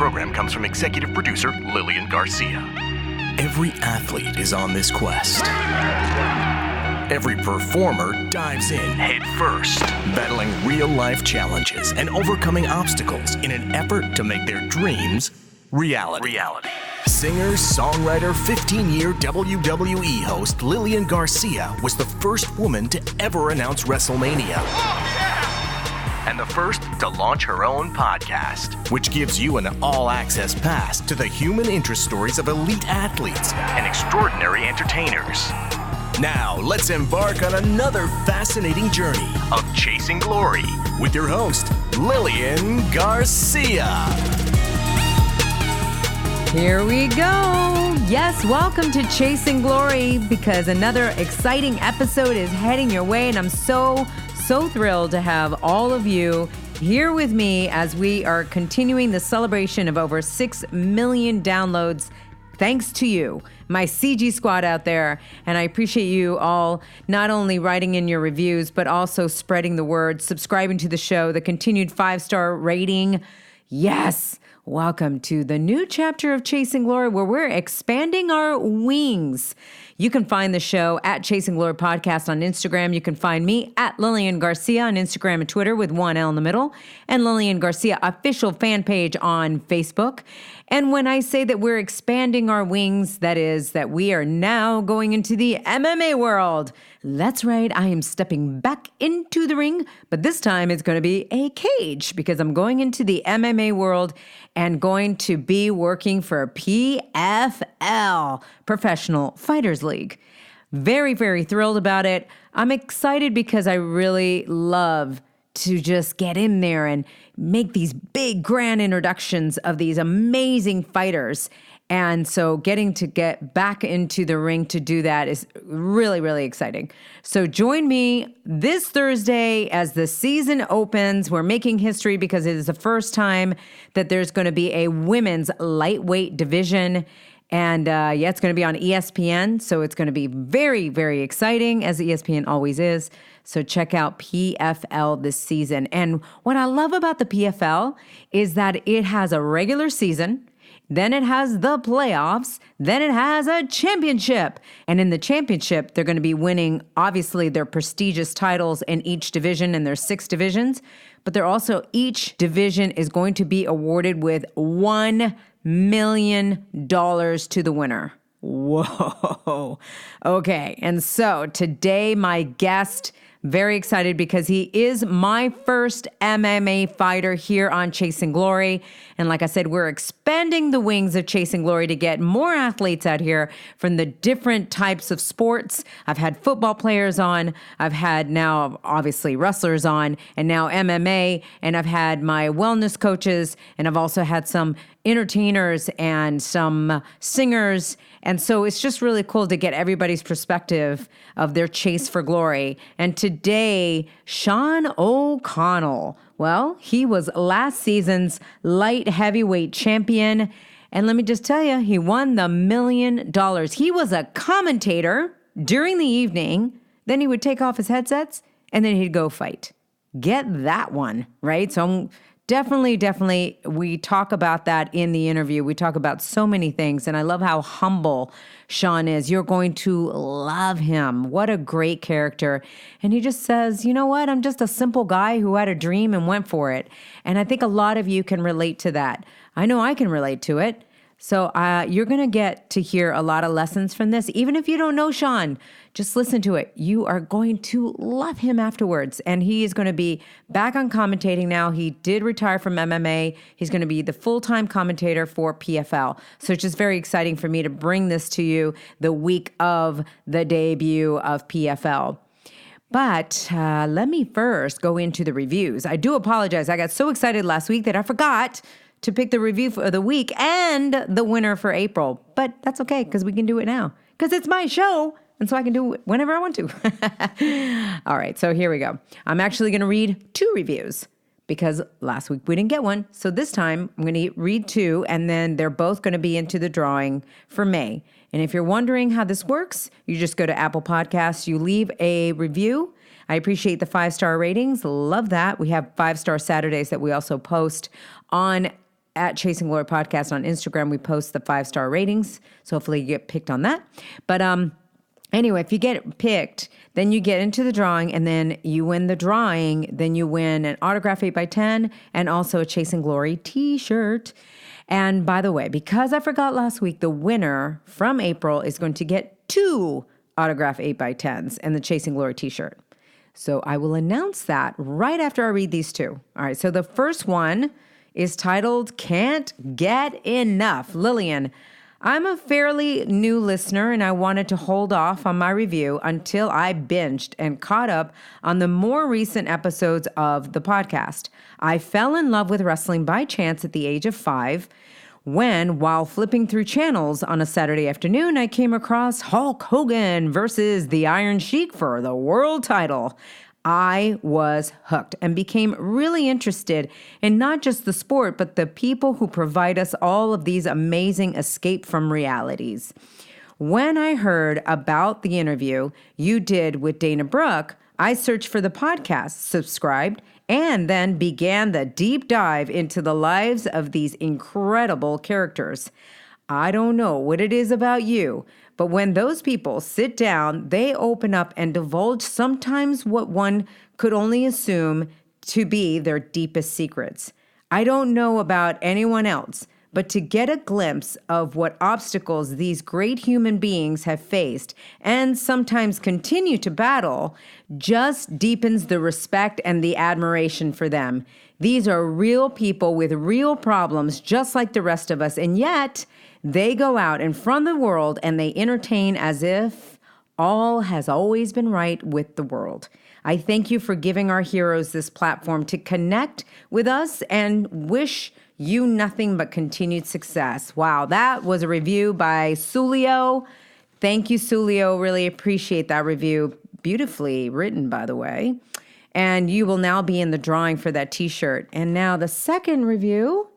program comes from executive producer Lilian Garcia. Every athlete is on this quest. Every performer dives in head first, battling real-life challenges and overcoming obstacles in an effort to make their dreams reality. Singer, songwriter, 15-year WWE host Lilian Garcia was the first woman to ever announce WrestleMania. And the first to launch her own podcast, which gives you an all-access pass to the human interest stories of elite athletes and extraordinary entertainers. Now, let's embark on another fascinating journey of chasing glory with your host, Lilian Garcia. Here we go. Yes, welcome to Chasing Glory, because another exciting episode is heading your way, and I'm so thrilled to have all of you here with me as we are continuing the celebration of over 6 million downloads. Thanks to you, my CG squad out there. And I appreciate you all not only writing in your reviews, but also spreading the word, subscribing to the show, the continued 5-star rating. Yes. Welcome to the new chapter of Chasing Glory, where we're expanding our wings. You can find the show at Chasing Glory Podcast on Instagram. You can find me at Lilian Garcia on Instagram and Twitter with one L in the middle, and Lilian Garcia official fan page on Facebook. And when I say that we're expanding our wings, that is that we are now going into the MMA world. That's right, I am stepping back into the ring, but this time it's going to be a cage, because I'm going into the MMA world and going to be working for PFL, Professional Fighters League. Very, very thrilled about it. I'm excited because I really love to just get in there and make these big grand introductions of these amazing fighters. And so getting to get back into the ring to do that is really, really exciting. So join me this Thursday as the season opens. We're making history because it is the first time that there's going to be a women's lightweight division. And it's going to be on ESPN. So it's going to be very, very exciting, as ESPN always is. So check out PFL this season. And what I love about the PFL is that it has a regular season, then it has the playoffs, then it has a championship. And in the championship, they're going to be winning, obviously, their prestigious titles in each division, and there's 6 divisions. But they're also, each division is going to be awarded with $1 million to the winner. Whoa. Okay. And so today, my guest, very excited because he is my first MMA fighter here on Chasing Glory. And like I said, we're expanding the wings of Chasing Glory to get more athletes out here from the different types of sports. I've had football players on. I've had now, obviously, wrestlers on, and now MMA. And I've had my wellness coaches, and I've also had some entertainers and some singers. And so it's just really cool to get everybody's perspective of their chase for glory. And today, Sean O'Connell, well, he was last season's light heavyweight champion. And let me just tell you, he won the $1 million. He was a commentator during the evening. Then he would take off his headsets and then he'd go fight. Get that one, right? So Definitely, we talk about that in the interview. We talk about so many things, and I love how humble Sean is. You're going to love him. What a great character. And he just says, you know what? I'm just a simple guy who had a dream and went for it. And I think a lot of you can relate to that. I know I can relate to it. So you're going to get to hear a lot of lessons from this. Even if you don't know Sean, just listen to it. You are going to love him afterwards. And he is going to be back on commentating now. He did retire from MMA. He's going to be the full-time commentator for PFL. So it's just very exciting for me to bring this to you the week of the debut of PFL. But let me first go into the reviews. I do apologize. I got so excited last week that I forgot to pick the review for the week and the winner for April. But that's okay, because we can do it now. Because it's my show, and so I can do it whenever I want to. All right, so here we go. I'm actually going to read 2 reviews, because last week we didn't get one. So this time I'm going to read 2, and then they're both going to be into the drawing for May. And if you're wondering how this works, you just go to Apple Podcasts, you leave a review. I appreciate the 5-star ratings. Love that. We have 5-star Saturdays that we also post on at Chasing Glory Podcast on Instagram, we post the 5-star ratings. So hopefully you get picked on that. But anyway, if you get picked, then you get into the drawing, and then you win the drawing. Then you win an autograph 8x10 and also a Chasing Glory t-shirt. And by the way, because I forgot last week, the winner from April is going to get 2 autograph 8x10s and the Chasing Glory t-shirt. So I will announce that right after I read these 2. All right, so the first one is titled Can't Get Enough. Lilian, I'm a fairly new listener, and I wanted to hold off on my review until I binged and caught up on the more recent episodes of the podcast. I fell in love with wrestling by chance at the age of 5 when, while flipping through channels on a Saturday afternoon, I came across Hulk Hogan versus the Iron Sheik for the world title. I was hooked and became really interested in not just the sport, but the people who provide us all of these amazing escape from realities. When I heard about the interview you did with Dana Brooke, I searched for the podcast, subscribed, and then began the deep dive into the lives of these incredible characters. I don't know what it is about you, but when those people sit down, they open up and divulge sometimes what one could only assume to be their deepest secrets. I don't know about anyone else, but to get a glimpse of what obstacles these great human beings have faced and sometimes continue to battle just deepens the respect and the admiration for them. These are real people with real problems just like the rest of us, and yet they go out in front of the world and they entertain as if all has always been right with the world. I thank you for giving our heroes this platform to connect with us and wish you nothing but continued success. Wow, that was a review by Sulio. Thank you, Sulio. Really appreciate that review. Beautifully written, by the way. And you will now be in the drawing for that t-shirt. And now the second review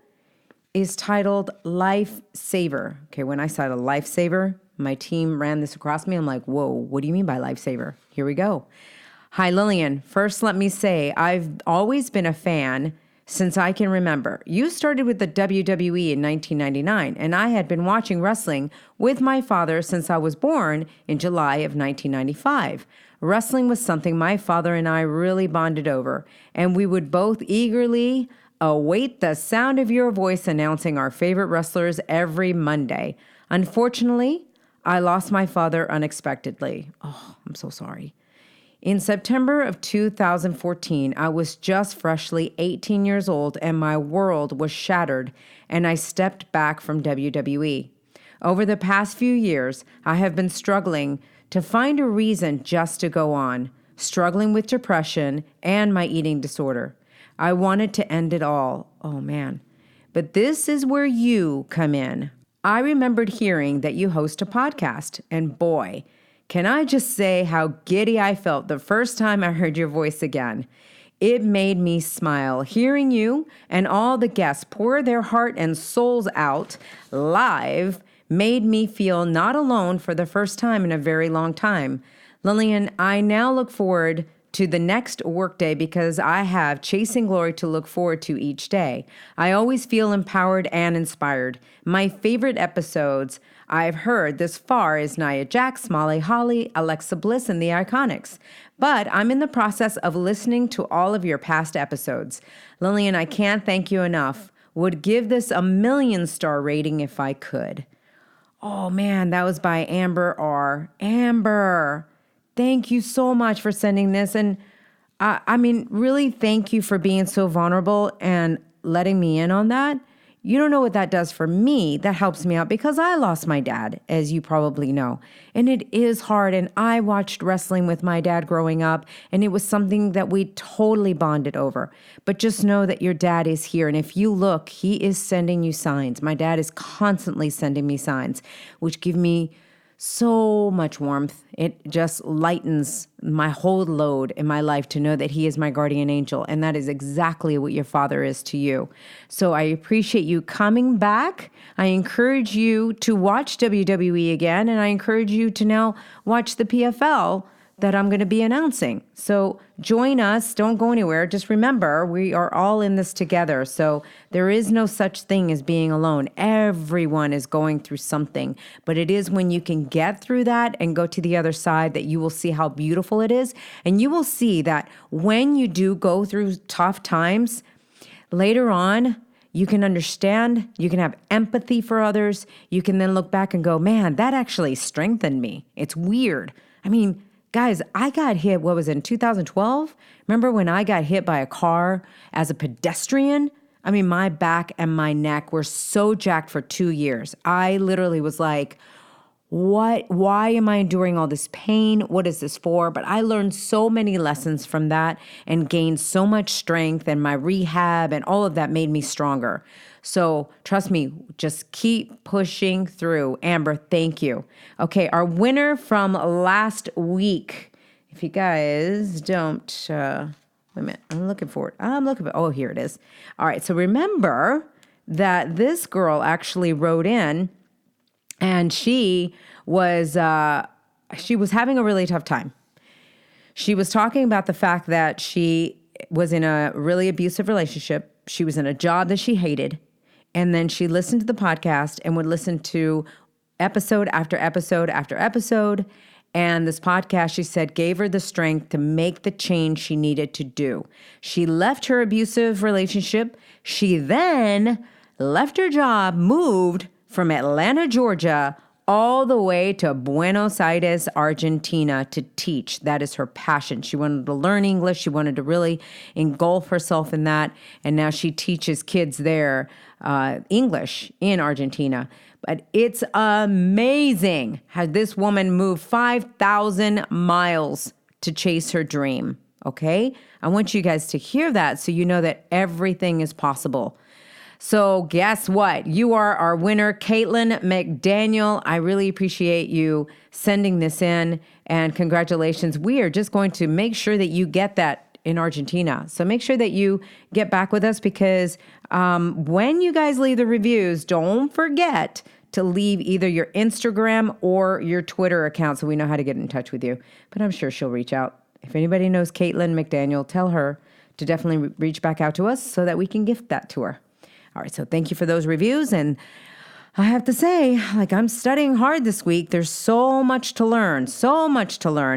is titled Lifesaver. Okay, when I saw a lifesaver, my team ran this across me. I'm like, whoa, what do you mean by lifesaver? Here we go. Hi, Lilian. First, let me say I've always been a fan since I can remember. You started with the WWE in 1999, and I had been watching wrestling with my father since I was born in July of 1995. Wrestling was something my father and I really bonded over, and we would both eagerly await the sound of your voice announcing our favorite wrestlers every Monday. Unfortunately, I lost my father unexpectedly. Oh, I'm so sorry. In September of 2014, I was just freshly 18 years old and my world was shattered, and I stepped back from WWE. Over the past few years, I have been struggling to find a reason just to go on, struggling with depression and my eating disorder. I wanted to end it all. Oh, man. But this is where you come in. I remembered hearing that you host a podcast, and boy, can I just say how giddy I felt the first time I heard your voice again. It made me smile. Hearing you and all the guests pour their heart and souls out live made me feel not alone for the first time in a very long time. Lilian, I now look forward to the next workday because I have Chasing Glory to look forward to each day. I always feel empowered and inspired. My favorite episodes I've heard this far is Nia Jax, Molly Holly, Alexa Bliss, and the Iconics. But I'm in the process of listening to all of your past episodes. Lilian, I can't thank you enough. Would give this a 1,000,000-star rating if I could. Oh man, that was by Amber R. Amber, thank you so much for sending this. And I mean, really thank you for being so vulnerable and letting me in on that. You don't know what that does for me. That helps me out because I lost my dad, as you probably know. And it is hard. And I watched wrestling with my dad growing up, and it was something that we totally bonded over. But just know that your dad is here. And if you look, he is sending you signs. My dad is constantly sending me signs, which give me so much warmth. It just lightens my whole load in my life to know that he is my guardian angel. And that is exactly what your father is to you. So I appreciate you coming back. I encourage you to watch WWE again. And I encourage you to now watch the PFL that I'm going to be announcing. So join us. Don't go anywhere. Just remember, we are all in this together. So there is no such thing as being alone. Everyone is going through something. But it is when you can get through that and go to the other side that you will see how beautiful it is. And you will see that when you do go through tough times, later on, you can understand, you can have empathy for others. You can then look back and go, man, that actually strengthened me. It's weird. I mean, guys, I got hit, what was it, in 2012? Remember when I got hit by a car as a pedestrian? I mean, my back and my neck were so jacked for 2 years. I literally was like, why am I enduring all this pain? What is this for? But I learned so many lessons from that and gained so much strength, and my rehab and all of that made me stronger. So trust me, just keep pushing through. Amber, thank you. Okay, our winner from last week. If you guys don't, wait a minute, I'm looking for it. Oh, here it is. All right, so remember that this girl actually wrote in, and she was having a really tough time. She was talking about the fact that she was in a really abusive relationship. She was in a job that she hated. And then she listened to the podcast and would listen to episode after episode after episode. And this podcast, she said, gave her the strength to make the change she needed to do. She left her abusive relationship. She then left her job, moved from Atlanta, Georgia, all the way to Buenos Aires, Argentina to teach. That is her passion. She wanted to learn English. She wanted to really engulf herself in that. And now she teaches kids there English in Argentina. But it's amazing how this woman moved 5,000 miles to chase her dream. Okay? I want you guys to hear that so you know that everything is possible. So guess what? You are our winner, Caitlin McDaniel. I really appreciate you sending this in, and congratulations. We are just going to make sure that you get that in Argentina. So make sure that you get back with us, because when you guys leave the reviews, don't forget to leave either your Instagram or your Twitter account so we know how to get in touch with you. But I'm sure she'll reach out. If anybody knows Caitlin McDaniel, tell her to definitely reach back out to us so that we can gift that to her. All right, so thank you for those reviews. And I have to say, I'm studying hard this week. There's so much to learn.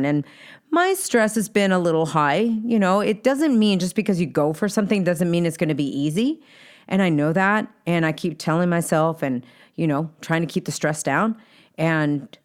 And my stress has been a little high. You know, it doesn't mean just because you go for something doesn't mean it's going to be easy. And I know that. And I keep telling myself and, trying to keep the stress down and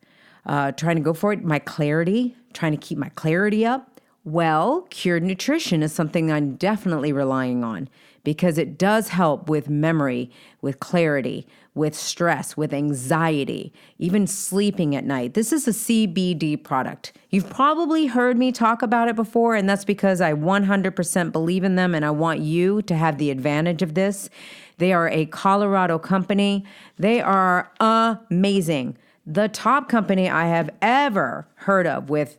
trying to go for it. Trying to keep my clarity up. Well, Cured Nutrition is something I'm definitely relying on, because it does help with memory, with clarity, with stress, with anxiety, even sleeping at night. This is a CBD product. You've probably heard me talk about it before, and that's because I 100% believe in them, and I want you to have the advantage of this. They are a Colorado company. They are amazing. The top company I have ever heard of with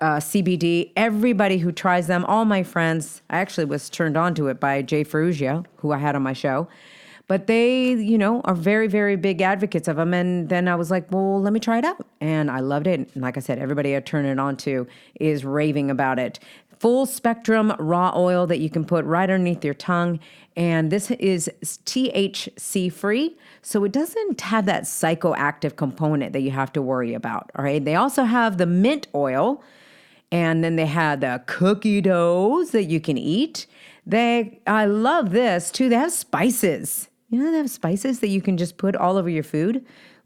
CBD. Everybody who tries them, all my friends, I actually was turned on to it by Jay Ferrugia, who I had on my show. But they, are very, very big advocates of them. And then I was like, well, let me try it out. And I loved it. And like I said, everybody I turn it on to is raving about it. Full spectrum raw oil that you can put right underneath your tongue. And this is THC free. So it doesn't have that psychoactive component that you have to worry about. All right. They also have the mint oil. And then they have the cookie doughs that you can eat. I love this too. They have spices. They have spices that you can just put all over your food.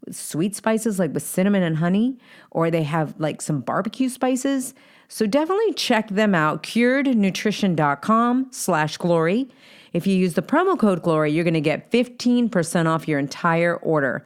Sweet spices like with cinnamon and honey, or they have like some barbecue spices. So definitely check them out. curednutrition.com/glory. If you use the promo code GLORY, you're going to get 15% off your entire order,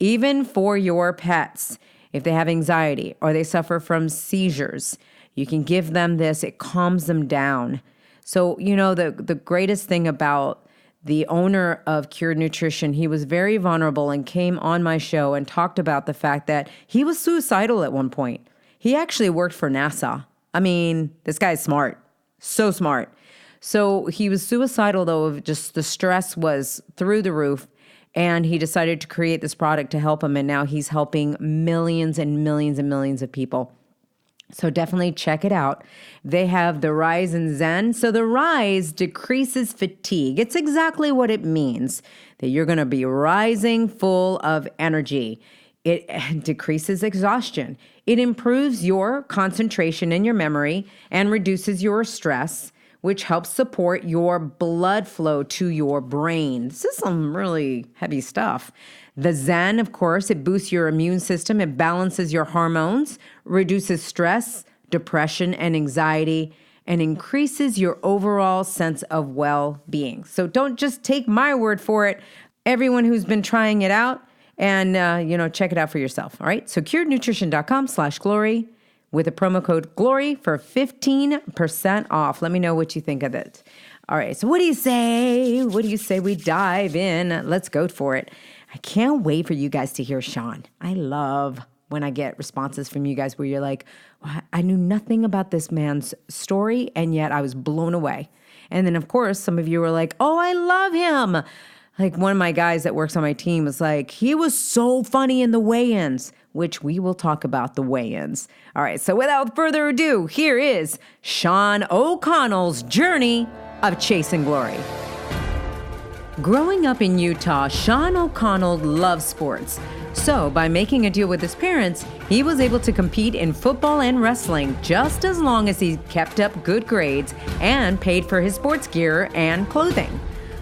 even for your pets. If they have anxiety or they suffer from seizures, you can give them this. It calms them down. So, the greatest thing about the owner of Cured Nutrition, he was very vulnerable and came on my show and talked about the fact that he was suicidal at one point. He actually worked for NASA. I mean, this guy's smart, so smart. So he was suicidal, though, just the stress was through the roof. And he decided to create this product to help him. And now he's helping millions and millions and millions of people. So definitely check it out. They have the Rise in Zen. So the Rise decreases fatigue. It's exactly what it means, that you're going to be rising full of energy. It decreases exhaustion. It improves your concentration and your memory and reduces your stress, which helps support your blood flow to your brain. This is some really heavy stuff. The Zen, of course, it boosts your immune system. It balances your hormones, reduces stress, depression, and anxiety, and increases your overall sense of well-being. So don't just take my word for it. Everyone who's been trying it out, and check it out for yourself. All right. So curednutrition.com/glory with the promo code GLORY for 15% off. Let me know what you think of it. All right. So what do you say? What do you say we dive in? Let's go for it. I can't wait for you guys to hear Sean. I love when I get responses from you guys where you're like, well, I knew nothing about this man's story, and yet I was blown away. And then, of course, some of you were like, oh, I love him. Like one of my guys that works on my team was like, he was so funny in the weigh-ins, which we will talk about the weigh-ins. All right, so without further ado, here is Sean O'Connell's journey of chasing glory. Growing up in Utah, Sean O'Connell loved sports. So by making a deal with his parents, he was able to compete in football and wrestling just as long as he kept up good grades and paid for his sports gear and clothing.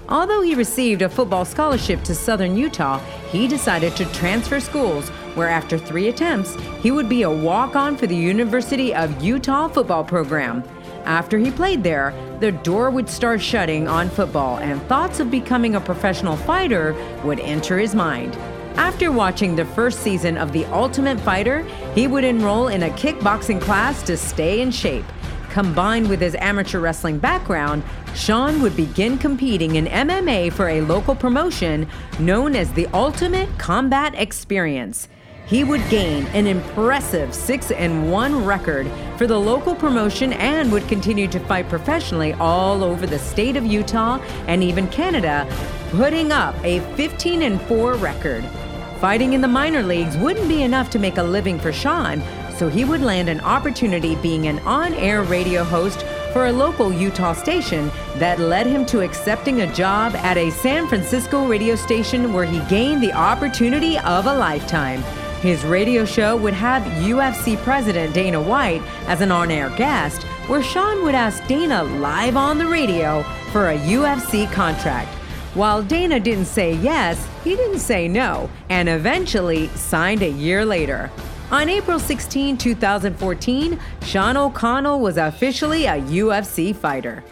Although he received a football scholarship to Southern Utah, he decided to transfer schools, where after 3 attempts, he would be a walk-on for the University of Utah football program. After he played there, the door would start shutting on football, and thoughts of becoming a professional fighter would enter his mind. After watching the first season of The Ultimate Fighter, he would enroll in a kickboxing class to stay in shape. Combined with his amateur wrestling background, Sean would begin competing in MMA for a local promotion known as the Ultimate Combat Experience. He would gain an impressive 6-1 record for the local promotion and would continue to fight professionally all over the state of Utah and even Canada, putting up a 15-4 record. Fighting in the minor leagues wouldn't be enough to make a living for Sean, so he would land an opportunity being an on-air radio host for a local Utah station that led him to accepting a job at a San Francisco radio station where he gained the opportunity of a lifetime. His radio show would have UFC President Dana White as an on-air guest, where Sean would ask Dana live on the radio for a UFC contract. While Dana didn't say yes, he didn't say no, and eventually signed a year later. On April 16, 2014, Sean O'Connell was officially a UFC fighter.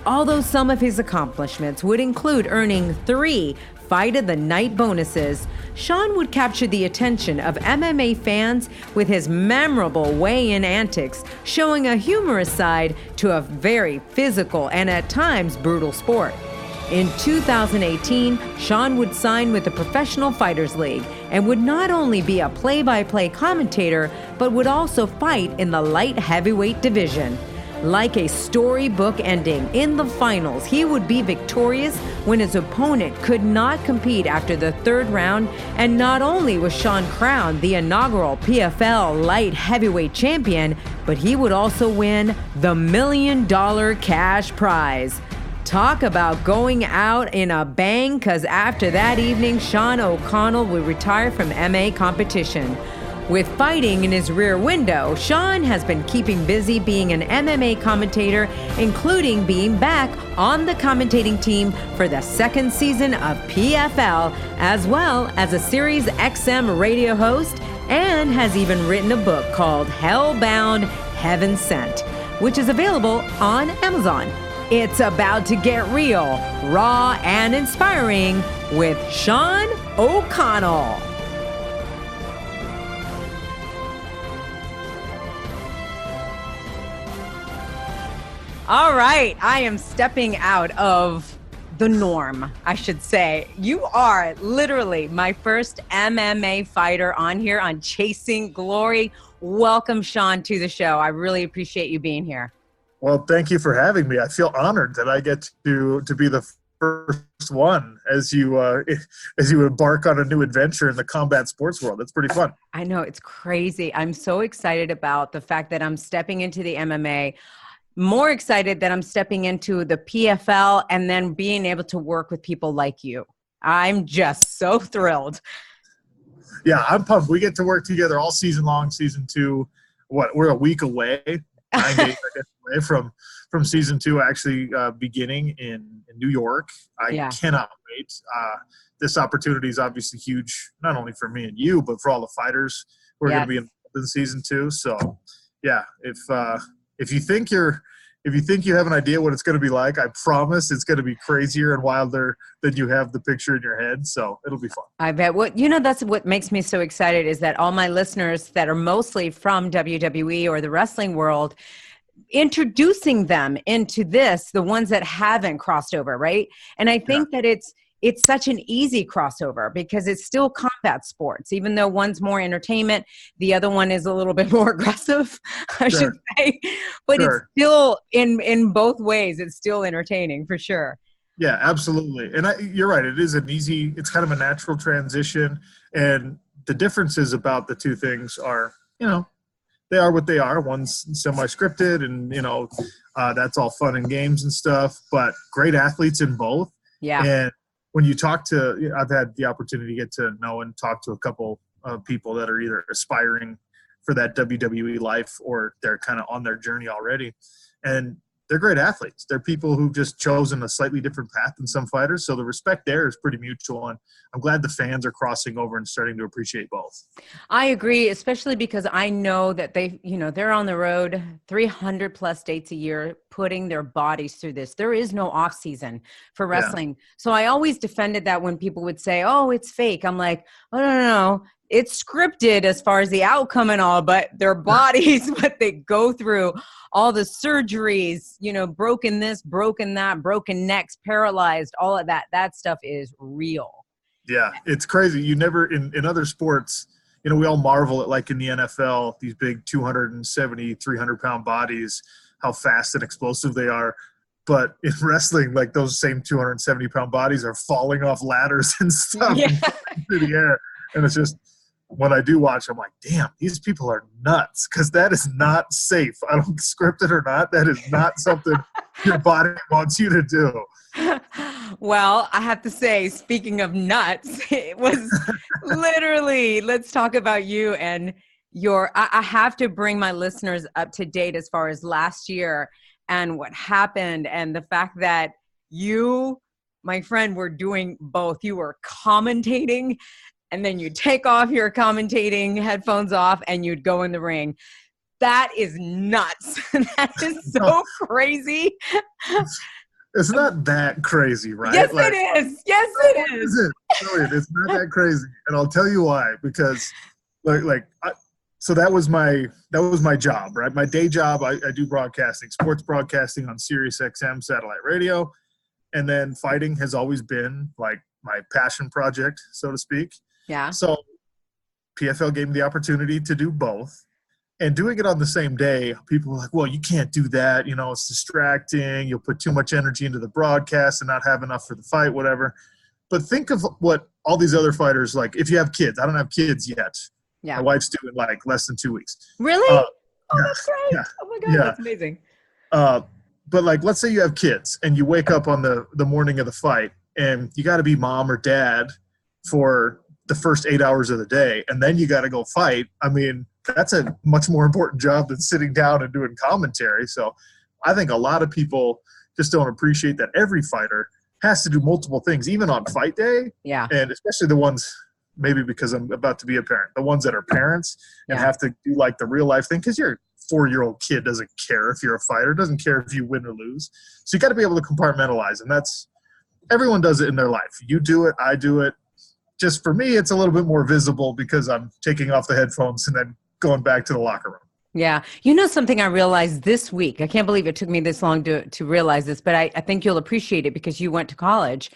Although some of his accomplishments would include earning 3 Fight of the Night bonuses, Sean would capture the attention of MMA fans with his memorable weigh-in antics, showing a humorous side to a very physical and at times brutal sport. In 2018, Sean would sign with the Professional Fighters League and would not only be a play-by-play commentator, but would also fight in the light heavyweight division. Like a storybook ending, in the finals, he would be victorious when his opponent could not compete after the 3rd round, and not only was Sean crowned the inaugural PFL light heavyweight champion, but he would also win the $1 million cash prize. Talk about going out in a bang, because after that evening, Sean O'Connell would retire from MMA competition. With fighting in his rear window, Sean has been keeping busy being an MMA commentator, including being back on the commentating team for the 2nd season of PFL, as well as a Sirius XM radio host, and has even written a book called Hellbound Heaven Sent, which is available on Amazon. It's about to get real, raw, and inspiring with Sean O'Connell. All right, I am stepping out of the norm, I should say. You are literally my first MMA fighter on here on Chasing Glory. Welcome, Sean, to the show. I really appreciate you being here. Well, thank you for having me. I feel honored that I get to be the first one as you embark on a new adventure in the combat sports world. It's pretty fun. I know, it's crazy. I'm so excited about the fact that I'm stepping into the MMA. More excited that I'm stepping into the PFL and then being able to work with people like you. I'm just so thrilled. Yeah, I'm pumped. We get to work together all season long. Season 2, we're a week away, 9 days I guess away from season 2 actually beginning in New York. I cannot wait. This opportunity is obviously huge, not only for me and you, but for all the fighters who are going to be involved in season 2. So, yeah, if you think you have an idea what it's going to be like, I promise it's going to be crazier and wilder than you have the picture in your head. So it'll be fun. I bet. That's what makes me so excited is that all my listeners that are mostly from WWE or the wrestling world, introducing them into this, the ones that haven't crossed over, right? And I think that it's such an easy crossover because it's still combat sports, even though one's more entertainment, the other one is a little bit more aggressive, I should say. But it's still in both ways, it's still entertaining for sure. Yeah, absolutely. And you're right. It's kind of a natural transition. And the differences about the two things are, they are what they are. One's semi-scripted and, that's all fun and games and stuff, but great athletes in both. Yeah. And when you I've had the opportunity to get to know and talk to a couple of people that are either aspiring for that WWE life or they're kind of on their journey already. And they're great athletes. They're people who've just chosen a slightly different path than some fighters. So the respect there is pretty mutual. And I'm glad the fans are crossing over and starting to appreciate both. I agree, especially because I know that they're on the road 300 plus dates a year, putting their bodies through this. There is no off season for wrestling. Yeah. So I always defended that when people would say, oh, it's fake. I'm like, oh, no. It's scripted as far as the outcome and all, but their bodies, what they go through, all the surgeries, broken this, broken that, broken necks, paralyzed, all of that stuff is real. Yeah, it's crazy. You never, in other sports, we all marvel at, like in the NFL, these big 270, 300-pound bodies, how fast and explosive they are. But in wrestling, like those same 270-pound bodies are falling off ladders and stuff through the air. And it's just, when I do watch, I'm like, damn, these people are nuts because that is not safe. I don't script it or not. That is not something your body wants you to do. Well, I have to say, speaking of nuts, it was literally, let's talk about you and I have to bring my listeners up to date as far as last year and what happened and the fact that you, my friend, were doing both. You were commentating and then you take off your commentating headphones off and you'd go in the ring. That is nuts. That is so crazy. It's not that crazy, right? Yes, it is. Yes, it is. It's not that crazy. And I'll tell you why, because so that was my job, right? My day job, I do broadcasting, sports broadcasting on Sirius XM satellite radio. And then fighting has always been like my passion project, so to speak. Yeah. So PFL gave me the opportunity to do both. And doing it on the same day, people were like, well, you can't do that. It's distracting. You'll put too much energy into the broadcast and not have enough for the fight, whatever. But think of what all these other fighters, like if you have kids. I don't have kids yet. Yeah. My wife's due in like less than 2 weeks. Really? That's great. Yeah, oh my God, that's amazing. But like, let's say you have kids and you wake up on the morning of the fight and you got to be mom or dad for the first 8 hours of the day. And then you got to go fight. I mean, that's a much more important job than sitting down and doing commentary. So I think a lot of people just don't appreciate that every fighter has to do multiple things, even on fight day. Yeah. And especially the ones, maybe because I'm about to be a parent, the ones that are parents and have to do like the real life thing. Because your 4-year-old kid doesn't care if you're a fighter, doesn't care if you win or lose. So you got to be able to compartmentalize. And everyone does it in their life. You do it, I do it. Just for me, it's a little bit more visible because I'm taking off the headphones and then going back to the locker room. Yeah. Something I realized this week, I can't believe it took me this long to realize this, but I think you'll appreciate it because you went to college.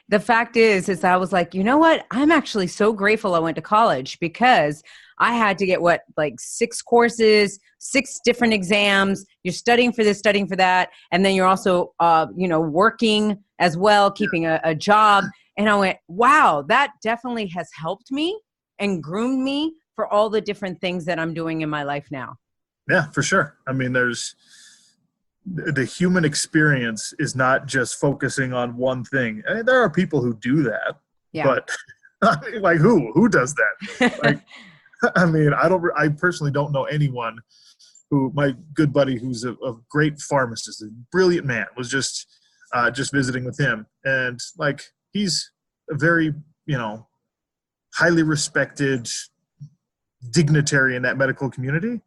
The fact is I was like, you know what? I'm actually so grateful I went to college because I had to get like 6 courses, 6 different exams. You're studying for this, studying for that. And then you're also, working as well, keeping a job. And I went, wow, that definitely has helped me and groomed me for all the different things that I'm doing in my life now. Yeah, for sure. I mean, the human experience is not just focusing on one thing. I mean, there are people who do that, but I mean, like who does that? Like, I mean, I personally don't know anyone who, my good buddy, who's a great pharmacist, a brilliant man, was just visiting with him. And like, he's a very, highly respected dignitary in that medical community.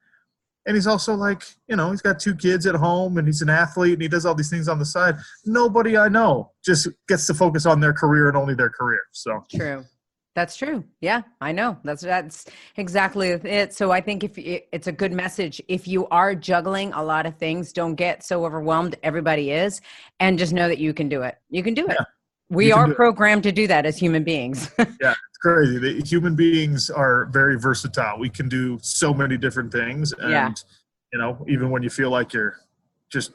And he's also like, he's got 2 kids at home and he's an athlete and he does all these things on the side. Nobody I know just gets to focus on their career and only their career. So true. That's true. Yeah, I know. That's exactly it. So I think it's a good message. If you are juggling a lot of things, don't get so overwhelmed. Everybody is. And just know that you can do it. You can do it. Yeah, we are programmed to do that as human beings. Yeah, it's crazy. The human beings are very versatile. We can do so many different things. And, even when you feel like you're just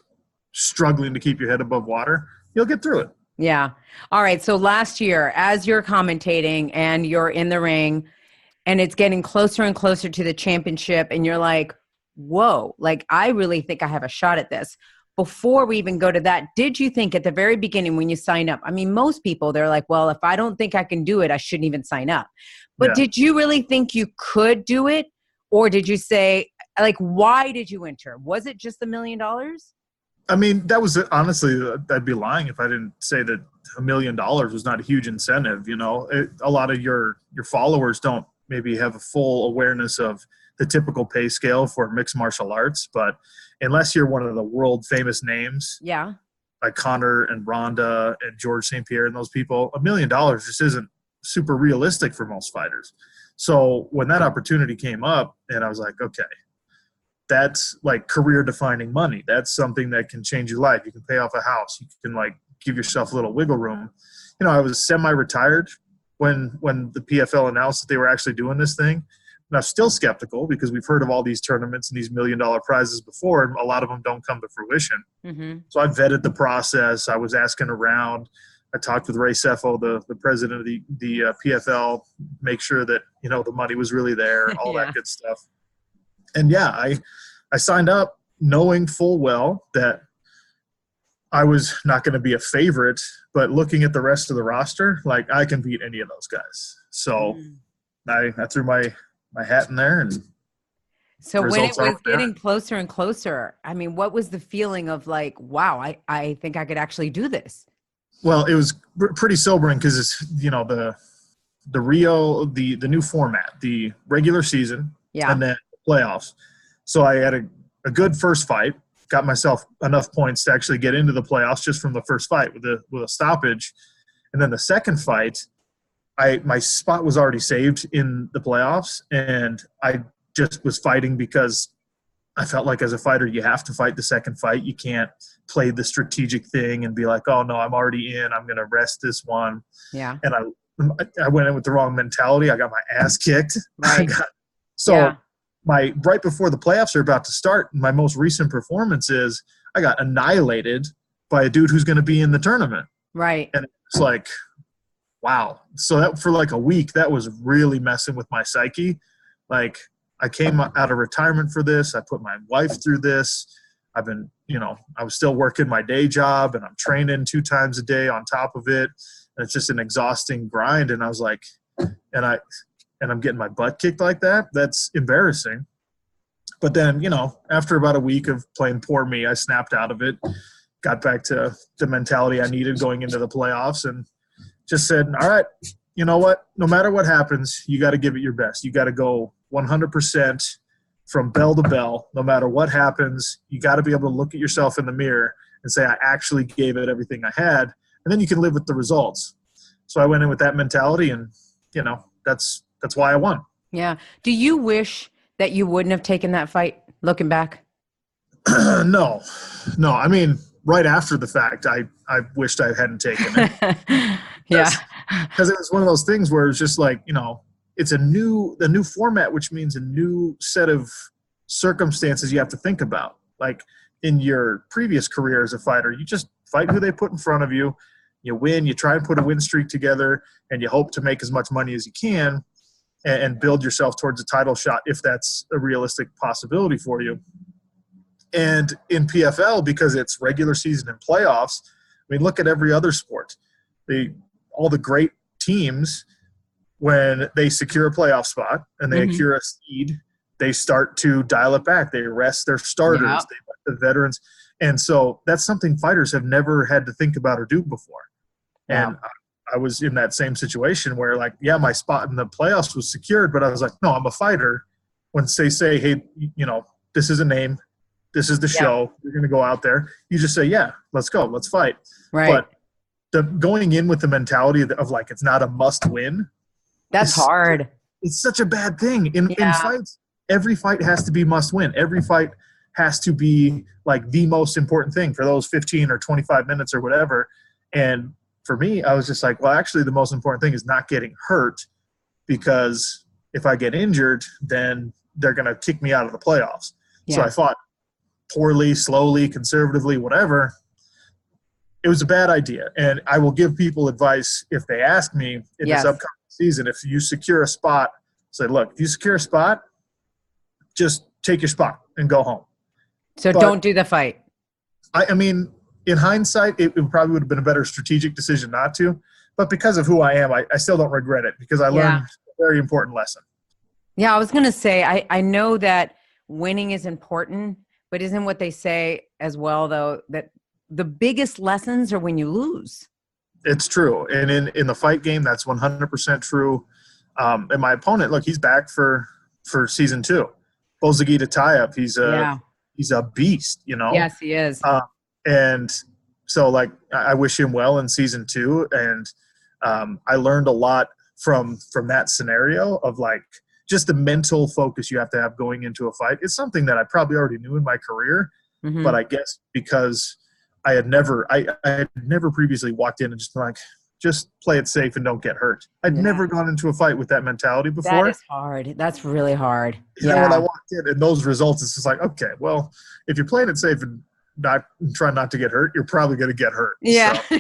struggling to keep your head above water, you'll get through it. Yeah. All right. So last year, as you're commentating and you're in the ring and it's getting closer and closer to the championship and you're like, whoa, like I really think I have a shot at this. Before we even go to that, did you think at the very beginning when you sign up, I mean, most people, they're like, well, if I don't think I can do it, I shouldn't even sign up. But did you really think you could do it? Or did you say, like, why did you enter? Was it just $1 million? I mean, that was honestly, I'd be lying if I didn't say that $1 million was not a huge incentive. A lot of your followers don't maybe have a full awareness of the typical pay scale for mixed martial arts, but unless you're one of the world famous names, like Conor and Ronda and George St. Pierre and those people, $1 million just isn't super realistic for most fighters. So when that opportunity came up, and I was like, okay, that's like career defining money. That's something that can change your life. You can pay off a house. You can like give yourself a little wiggle room. I was semi-retired when the PFL announced that they were actually doing this thing. And I'm still skeptical because we've heard of all these tournaments and these $1 million prizes before, and a lot of them don't come to fruition. Mm-hmm. So I vetted the process. I was asking around. I talked with Ray Sefo, the president of the PFL, make sure that, the money was really there, all that good stuff. And I signed up knowing full well that I was not going to be a favorite, but looking at the rest of the roster, like I can beat any of those guys. So I threw my hat in there. And so when it was getting closer and closer, I mean, what was the feeling of like, wow, I think I could actually do this? Well, it was pretty sobering because it's, the Rio, the new format, the regular season, and then playoffs. So I had a good first fight, got myself enough points to actually get into the playoffs just from the first fight with a stoppage. And then the second fight, my spot was already saved in the playoffs, and I just was fighting because I felt like as a fighter, you have to fight the second fight. You can't play the strategic thing and be like, oh, no, I'm already in. I'm going to rest this one. Yeah. And I went in with the wrong mentality. I got my ass kicked. Right. Right before the playoffs are about to start, my most recent performance is I got annihilated by a dude who's going to be in the tournament. Right. And it's like, wow. So that for like a week, that was really messing with my psyche. Like I came out of retirement for this. I put my wife through this. I've been, I was still working my day job and I'm training 2 times a day on top of it. And it's just an exhausting grind. And I was like, and I'm getting my butt kicked like that. That's embarrassing. But then, after about a week of playing poor me, I snapped out of it, got back to the mentality I needed going into the playoffs, and just said, all right, you know what? No matter what happens, you got to give it your best. You got to go 100% from bell to bell. No matter what happens, you got to be able to look at yourself in the mirror and say, I actually gave it everything I had. And then you can live with the results. So I went in with that mentality, and, that's why I won. Yeah. Do you wish that you wouldn't have taken that fight looking back? No. I mean, right after the fact, I wished I hadn't taken it. Yeah. Because it was one of those things where it was just like, it's a new format, which means a new set of circumstances you have to think about. Like in your previous career as a fighter, you just fight who they put in front of you. You win, you try and put a win streak together, and you hope to make as much money as you can and build yourself towards a title shot if that's a realistic possibility for you. And in PFL, because it's regular season and playoffs, I mean, look at every other sport. All the great teams, when they secure a playoff spot and they secure a seed, they start to dial it back. They rest their starters. They let the veterans. And so that's something fighters have never had to think about or do before. And I was in that same situation where, like, yeah, my spot in the playoffs was secured, but I was like, no, I'm a fighter. When they say, hey, this is a name, this is the show, you're going to go out there, you just say, yeah, let's go, let's fight. Right. But going in with the mentality of like, it's not a must win. That's hard. It's such a bad thing. In fights, every fight has to be must win. Every fight has to be like the most important thing for those 15 or 25 minutes or whatever. And for me, I was just like, well, actually the most important thing is not getting hurt, because if I get injured, then they're going to kick me out of the playoffs. Yeah. So I fought poorly, slowly, conservatively, whatever. It was a bad idea. And I will give people advice if they ask me in this upcoming season, if you secure a spot, say, look, if you secure a spot, just take your spot and go home. So don't do the fight. I mean, in hindsight, it probably would have been a better strategic decision not to. But because of who I am, I still don't regret it, because I learned a very important lesson. Yeah, I was going to say, I know that winning is important, but isn't what they say as well, though, that the biggest lessons are when you lose? It's true. And in the fight game, that's 100% true. And my opponent, look, he's back for season 2. Bozagita Tayeb, he's a beast, Yes, he is. And so, like, I wish him well in season 2. And I learned a lot from that scenario of, like, just the mental focus you have to have going into a fight. It's something that I probably already knew in my career, but I guess because I had never previously walked in and just been like, just play it safe and don't get hurt. I'd never gone into a fight with that mentality before. That is hard. That's really hard. And then when I walked in and those results, it's just like, okay, well, if you're playing it safe and try not to get hurt, you're probably going to get hurt. Yeah. So.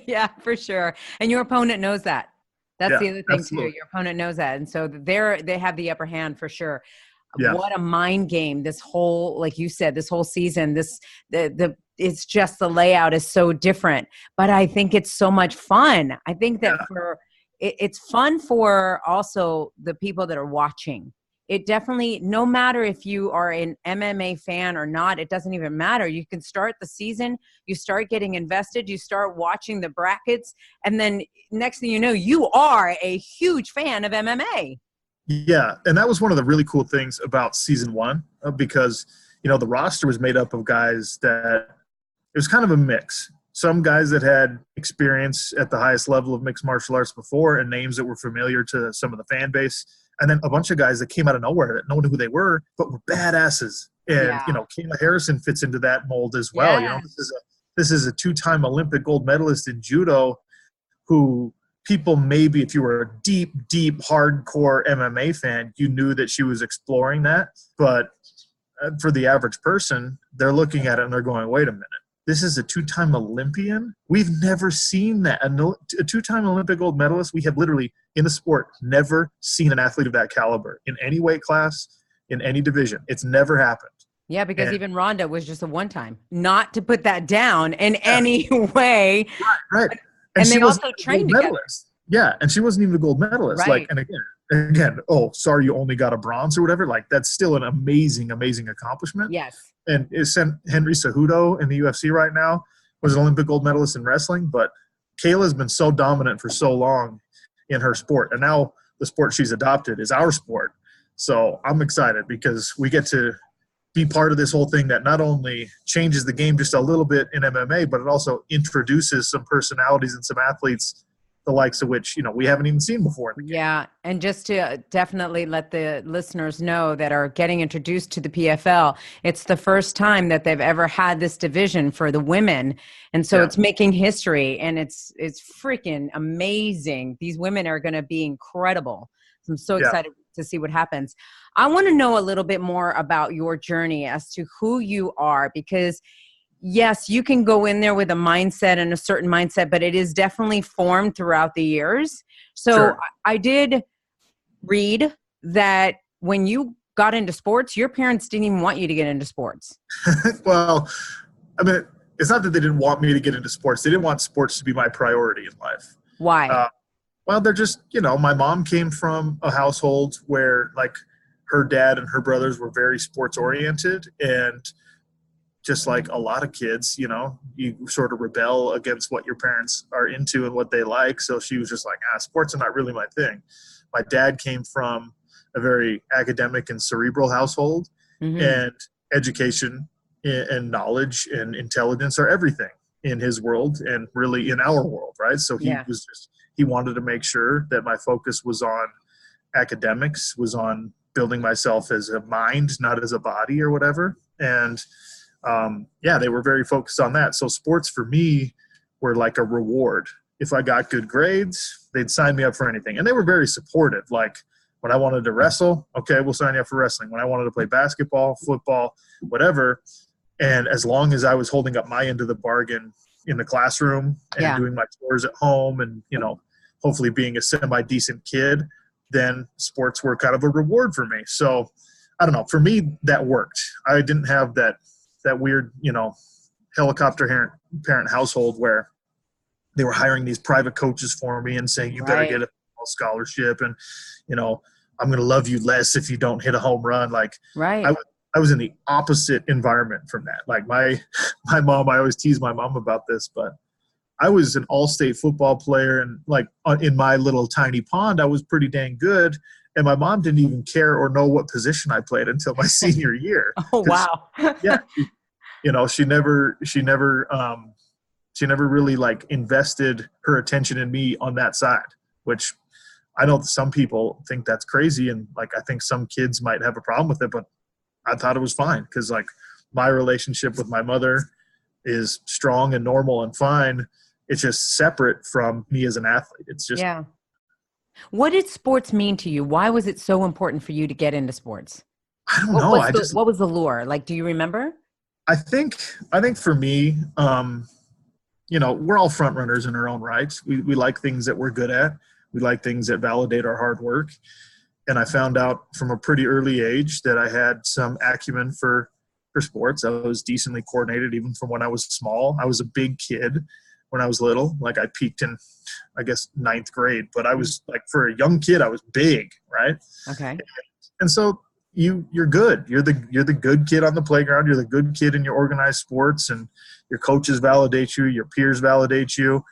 Yeah, for sure. And your opponent knows that. That's the other thing absolutely. too. Your opponent knows that. And so they have the upper hand for sure. Yeah. What a mind game. This whole, like you said, this whole season, it's just the layout is so different, but I think it's so much fun. I think that it's fun for also the people that are watching. It definitely, no matter if you are an MMA fan or not, it doesn't even matter. You can start the season, you start getting invested, you start watching the brackets, and then next thing you know, you are a huge fan of MMA. Yeah, and that was one of the really cool things about season 1, because, the roster was made up of guys that it was kind of a mix. Some guys that had experience at the highest level of mixed martial arts before and names that were familiar to some of the fan base. And then a bunch of guys that came out of nowhere that no one knew who they were, but were badasses. And, Kayla Harrison fits into that mold as well. Yes. This is a 2-time Olympic gold medalist in judo who people maybe, if you were a deep, deep, hardcore MMA fan, you knew that she was exploring that. But for the average person, they're looking at it and they're going, wait a minute. This is a 2-time Olympian? We've never seen that. A 2-time Olympic gold medalist, we have literally, in the sport, never seen an athlete of that caliber in any weight class, in any division. It's never happened. Yeah, because even Ronda was just a one-time. Not to put that down in any way. Right. And they also trained together. Yeah, and she wasn't even a gold medalist. Right. Like, and again, oh, sorry, you only got a bronze or whatever. Like, that's still an amazing, amazing accomplishment. Yes. And Henry Cejudo in the UFC right now was an Olympic gold medalist in wrestling, but Kayla's been so dominant for so long in her sport, and now the sport she's adopted is our sport. So I'm excited because we get to be part of this whole thing that not only changes the game just a little bit in MMA, but it also introduces some personalities and some athletes, the likes of which, we haven't even seen before. Yeah. And just to definitely let the listeners know that are getting introduced to the PFL, it's the first time that they've ever had this division for the women. And so it's making history, and it's freaking amazing. These women are going to be incredible. So I'm so excited to see what happens. I want to know a little bit more about your journey as to who you are, because yes, you can go in there with a mindset and a certain mindset, but it is definitely formed throughout the years. So Sure. I did read that when you got into sports, your parents didn't even want you to get into sports. Well, I mean, it's not that they didn't want me to get into sports. They didn't want sports to be my priority in life. Why? Well, they're just, my mom came from a household where like her dad and her brothers were very sports oriented, and just like a lot of kids, you sort of rebel against what your parents are into and what they like. So she was just like, sports are not really my thing. My dad came from a very academic and cerebral household, and education and knowledge and intelligence are everything in his world and really in our world, right? So he wanted to make sure that my focus was on academics, was on building myself as a mind, not as a body or whatever. And they were very focused on that. So sports for me were like a reward. If I got good grades, they'd sign me up for anything. And they were very supportive. Like when I wanted to wrestle, okay, we'll sign you up for wrestling. When I wanted to play basketball, football, whatever. And as long as I was holding up my end of the bargain in the classroom and doing my chores at home and, hopefully being a semi-decent kid, then sports were kind of a reward for me. So I don't know. For me, that worked. I didn't have that weird, helicopter parent household where they were hiring these private coaches for me and saying, you better get a scholarship and, I'm going to love you less if you don't hit a home run. Like I was in the opposite environment from that. Like my mom, I always tease my mom about this, but I was an all-state football player, and like in my little tiny pond, I was pretty dang good. And my mom didn't even care or know what position I played until my senior year. Oh, wow. She never really like invested her attention in me on that side, which I know some people think that's crazy. And like, I think some kids might have a problem with it, but I thought it was fine because like my relationship with my mother is strong and normal and fine. It's just separate from me as an athlete. It's just, What did sports mean to you? Why was it so important for you to get into sports? I don't know. What was the lure? Like, do you remember? I think for me, we're all front runners in our own rights. We like things that we're good at. We like things that validate our hard work. And I found out from a pretty early age that I had some acumen for sports. I was decently coordinated even from when I was small. I was a big kid when I was little. Like I peaked in, I guess, 9th grade. But I was like, for a young kid, I was big, right? Okay. And so you're good. You're the good kid on the playground. You're the good kid in your organized sports, and your coaches validate you. Your peers validate you.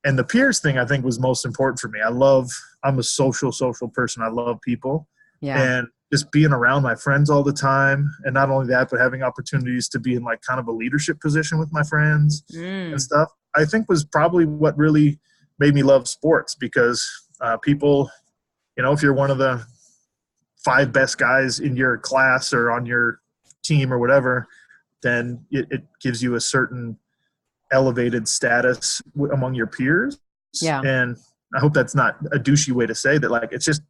And the peers thing, I think, was most important for me. I'm a social person. I love people. Yeah. And just being around my friends all the time. And not only that, but having opportunities to be in like kind of a leadership position with my friends and stuff, I think was probably what really made me love sports, because people, if you're one of the 5 best guys in your class or on your team or whatever, then it gives you a certain elevated status among your peers. Yeah. And I hope that's not a douchey way to say that. Like, it's just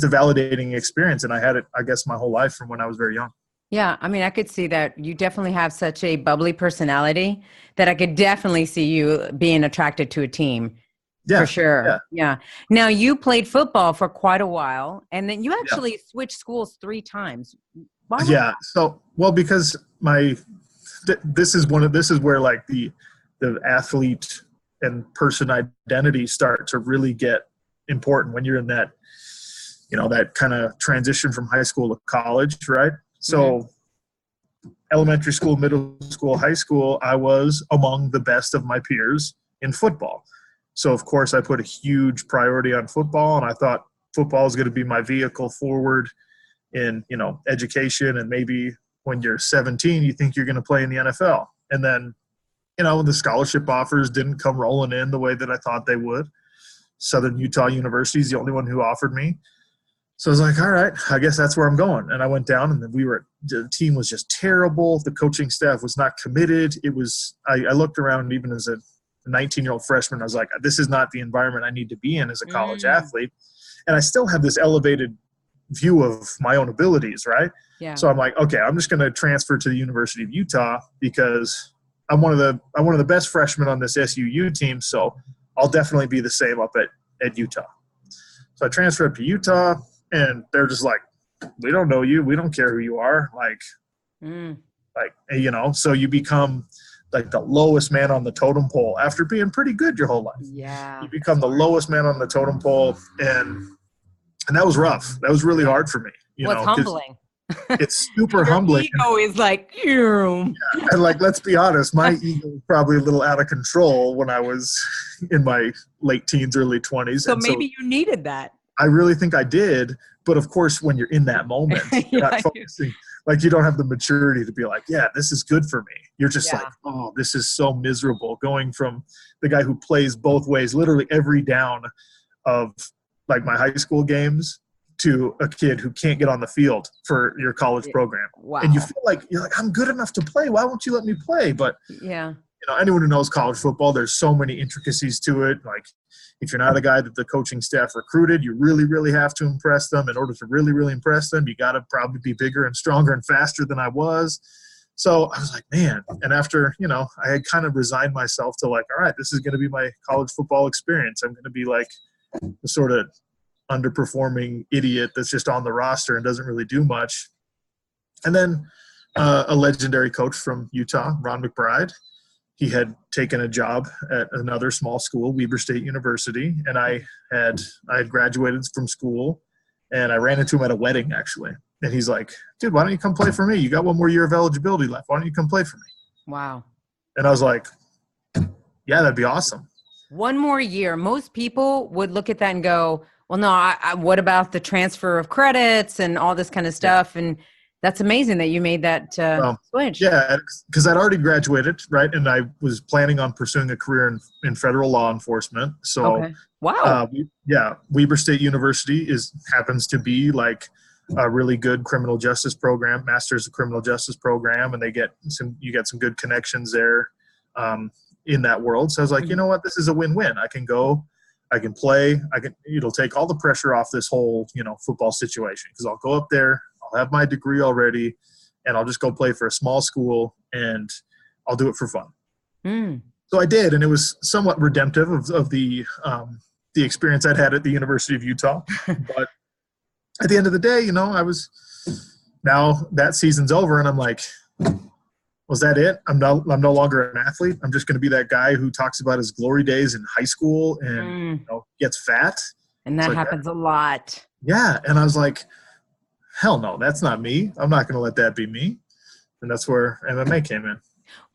a validating experience. And I had it, I guess, my whole life from when I was very young. Yeah. I mean, I could see that you definitely have such a bubbly personality that I could definitely see you being attracted to a team. Yeah, for sure. Yeah. Now, you played football for quite a while, and then you actually switched schools 3 times. Why? So, well, because this is where like the athlete and person identity start to really get important when you're in that, that kind of transition from high school to college, right? So elementary school, middle school, high school, I was among the best of my peers in football. So, of course, I put a huge priority on football, and I thought football is going to be my vehicle forward in, education. And maybe when you're 17, you think you're going to play in the NFL. And then, the scholarship offers didn't come rolling in the way that I thought they would. Southern Utah University is the only one who offered me. So I was like, all right, I guess that's where I'm going. And I went down, and then the team was just terrible. The coaching staff was not committed. I looked around even as a 19-year-old freshman. I was like, this is not the environment I need to be in as a college athlete. and I still have this elevated view of my own abilities, right? Yeah. So I'm like, okay, I'm just going to transfer to the University of Utah because I'm one of the best freshmen on this SUU team, so I'll definitely be the same up at Utah. So I transferred up to Utah, and they're just like, we don't know you, we don't care who you are, so you become like the lowest man on the totem pole after being pretty good your whole life. Yeah. You become the lowest man on the totem pole, and that was rough. That was really hard for me. It's humbling. It's super Your humbling. Ego is like, and like, let's be honest, my ego was probably a little out of control when I was in my late teens, early 20s. So maybe you needed that. I really think I did. But of course, when you're in that moment, you're not focusing, like you don't have the maturity to be like, yeah, this is good for me. You're just like, oh, this is so miserable. Going from the guy who plays both ways, literally every down of like my high school games, to a kid who can't get on the field for your college program. Wow. And you feel like, you're like, I'm good enough to play. Why won't you let me play? But anyone who knows college football, there's so many intricacies to it. Like, if you're not a guy that the coaching staff recruited, you really, really have to impress them. In order to really, really impress them, you got to probably be bigger and stronger and faster than I was. So I was like, man. And after, I had kind of resigned myself to like, all right, this is going to be my college football experience. I'm going to be like the sort of underperforming idiot that's just on the roster and doesn't really do much. And then a legendary coach from Utah, Ron McBride, he had taken a job at another small school, Weber State University, and I had graduated from school, and I ran into him at a wedding, actually. And he's like, dude, why don't you come play for me? You got one more year of eligibility left. Why don't you come play for me? Wow. And I was like, yeah, that'd be awesome. One more year. Most people would look at that and go, well, no, what about the transfer of credits and all this kind of stuff? And that's amazing that you made that switch. Yeah, because I'd already graduated, right? And I was planning on pursuing a career in federal law enforcement. So, wow. Weber State University happens to be like a really good criminal justice program, Masters of Criminal Justice program, and you get some good connections there in that world. So I was like, you know what, this is a win-win. I can go, I can play, it'll take all the pressure off this whole, football situation, because I'll go up there, I'll have my degree already, and I'll just go play for a small school, and I'll do it for fun. So I did, and it was somewhat redemptive of the experience I'd had at the University of Utah. But at the end of the day, now that season's over, and I'm like, was that it? I'm no longer an athlete. I'm just going to be that guy who talks about his glory days in high school and gets fat. And that happens a lot. Yeah, and I was like, hell no, that's not me. I'm not going to let that be me. And that's where MMA came in.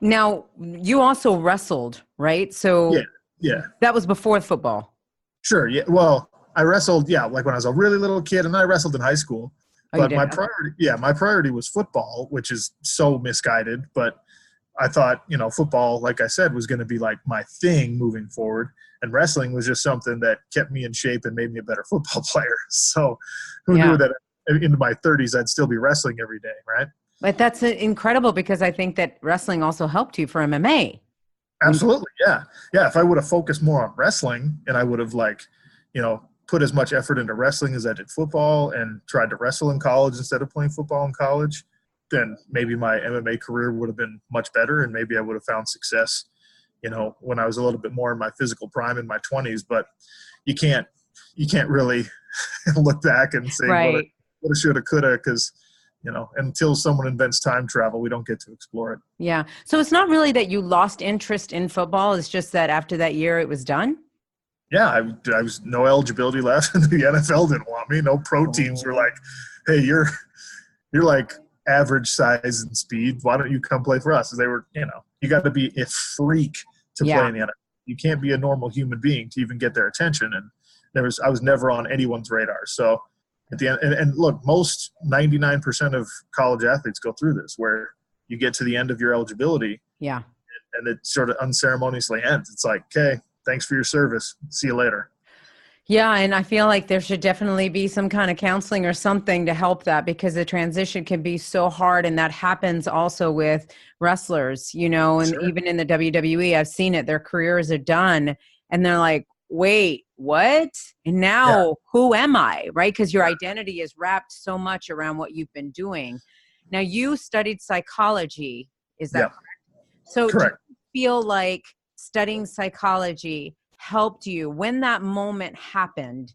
Now, you also wrestled, right? So yeah, that was before football. Sure. Yeah. Well, I wrestled, like when I was a really little kid, and then I wrestled in high school. But my priority was football, which is so misguided. But I thought, football, like I said, was going to be like my thing moving forward. And wrestling was just something that kept me in shape and made me a better football player. So who knew that into my 30s, I'd still be wrestling every day, right? But that's incredible, because I think that wrestling also helped you for MMA. Absolutely, yeah. Yeah, if I would have focused more on wrestling, and I would have put as much effort into wrestling as I did football, and tried to wrestle in college instead of playing football in college, then maybe my MMA career would have been much better, and maybe I would have found success, when I was a little bit more in my physical prime in my 20s. But you can't really look back and say what shoulda, coulda, because until someone invents time travel, we don't get to explore it. Yeah. So it's not really that you lost interest in football. It's just that after that year it was done? Yeah, I was no eligibility left, and the NFL didn't want me. No pro teams were like, hey, you're like average size and speed. Why don't you come play for us? They were, you got to be a freak to play in the NFL. You can't be a normal human being to even get their attention. And I was never on anyone's radar. So at the end, and look, most 99% of college athletes go through this, where you get to the end of your eligibility. Yeah. And it sort of unceremoniously ends. It's like, okay, thanks for your service. See you later. Yeah, and I feel like there should definitely be some kind of counseling or something to help that, because the transition can be so hard, and that happens also with wrestlers, and even in the WWE, I've seen it. Their careers are done, and they're like, wait, what? And now who am I? Right? Because your identity is wrapped so much around what you've been doing. Now you studied psychology. Is that correct? So correct. do you feel like studying psychology helped you when that moment happened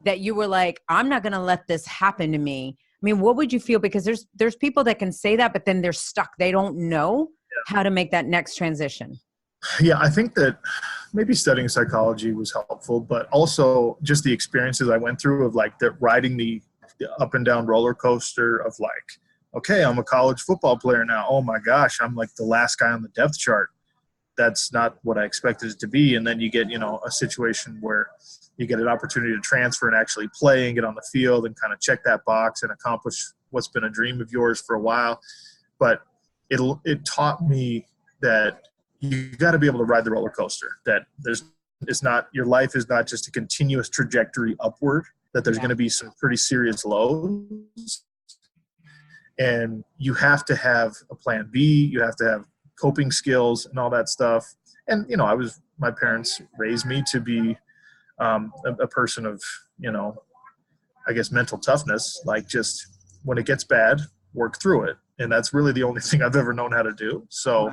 that you were like, I'm not going to let this happen to me? I mean, what would you feel? Because there's people that can say that, but then they're stuck. They don't know how to make that next transition. Yeah, I think that maybe studying psychology was helpful, but also just the experiences I went through of like riding the up and down roller coaster of like, okay, I'm a college football player now. Oh my gosh, I'm like the last guy on the depth chart. That's not what I expected it to be. And then you get, a situation where you get an opportunity to transfer and actually play and get on the field and kind of check that box and accomplish what's been a dream of yours for a while. But it taught me that you got to be able to ride the roller coaster, that your life is not just a continuous trajectory upward, that there's going to be some pretty serious lows. And you have to have a plan B. You have to have coping skills and all that stuff. And, my parents raised me to be a person of, I guess, mental toughness, like just when it gets bad, work through it. And that's really the only thing I've ever known how to do. So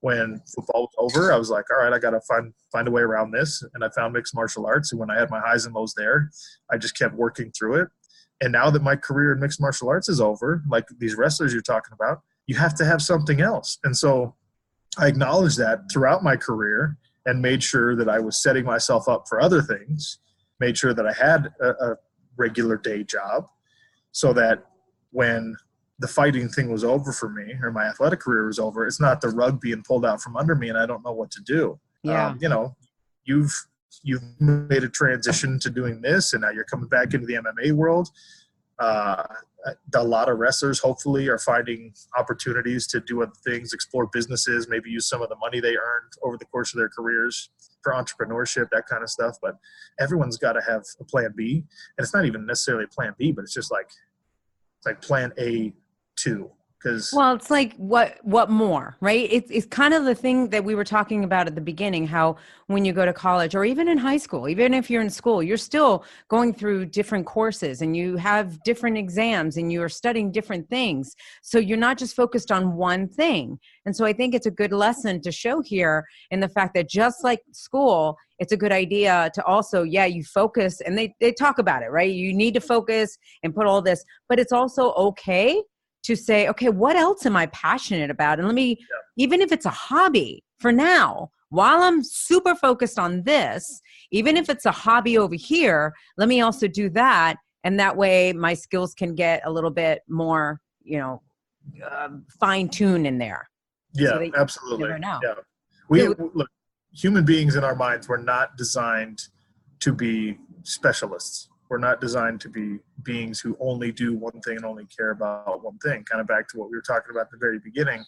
when football was over, I was like, all right, I got to find a way around this. And I found mixed martial arts. And when I had my highs and lows there, I just kept working through it. And now that my career in mixed martial arts is over, like these wrestlers you're talking about, you have to have something else. And so I acknowledged that throughout my career and made sure that I was setting myself up for other things, made sure that I had a regular day job so that when the fighting thing was over for me or my athletic career was over, it's not the rug being pulled out from under me and I don't know what to do. Yeah. You've made a transition to doing this and now you're coming back into the MMA world. A lot of wrestlers hopefully are finding opportunities to do other things, explore businesses, maybe use some of the money they earned over the course of their careers for entrepreneurship, that kind of stuff. But everyone's got to have a plan B. And it's not even necessarily a plan B, but it's just like, it's like plan A2. Well, it's like what more, right? It's kind of the thing that we were talking about at the beginning, how when you go to college or even in high school, even if you're in school, you're still going through different courses and you have different exams and you are studying different things. So you're not just focused on one thing. And so I think it's a good lesson to show here in the fact that just like school, it's a good idea to also, you focus, and they talk about it, right? You need to focus and put all this, but it's also okay to say, okay, what else am I passionate about? And let me, even if it's a hobby for now, while I'm super focused on this, even if it's a hobby over here, let me also do that. And that way my skills can get a little bit more, fine tuned in there. Yeah, so absolutely. Yeah. Look, human beings in our minds were not designed to be specialists. We're not designed to be beings who only do one thing and only care about one thing, kind of back to what we were talking about at the very beginning.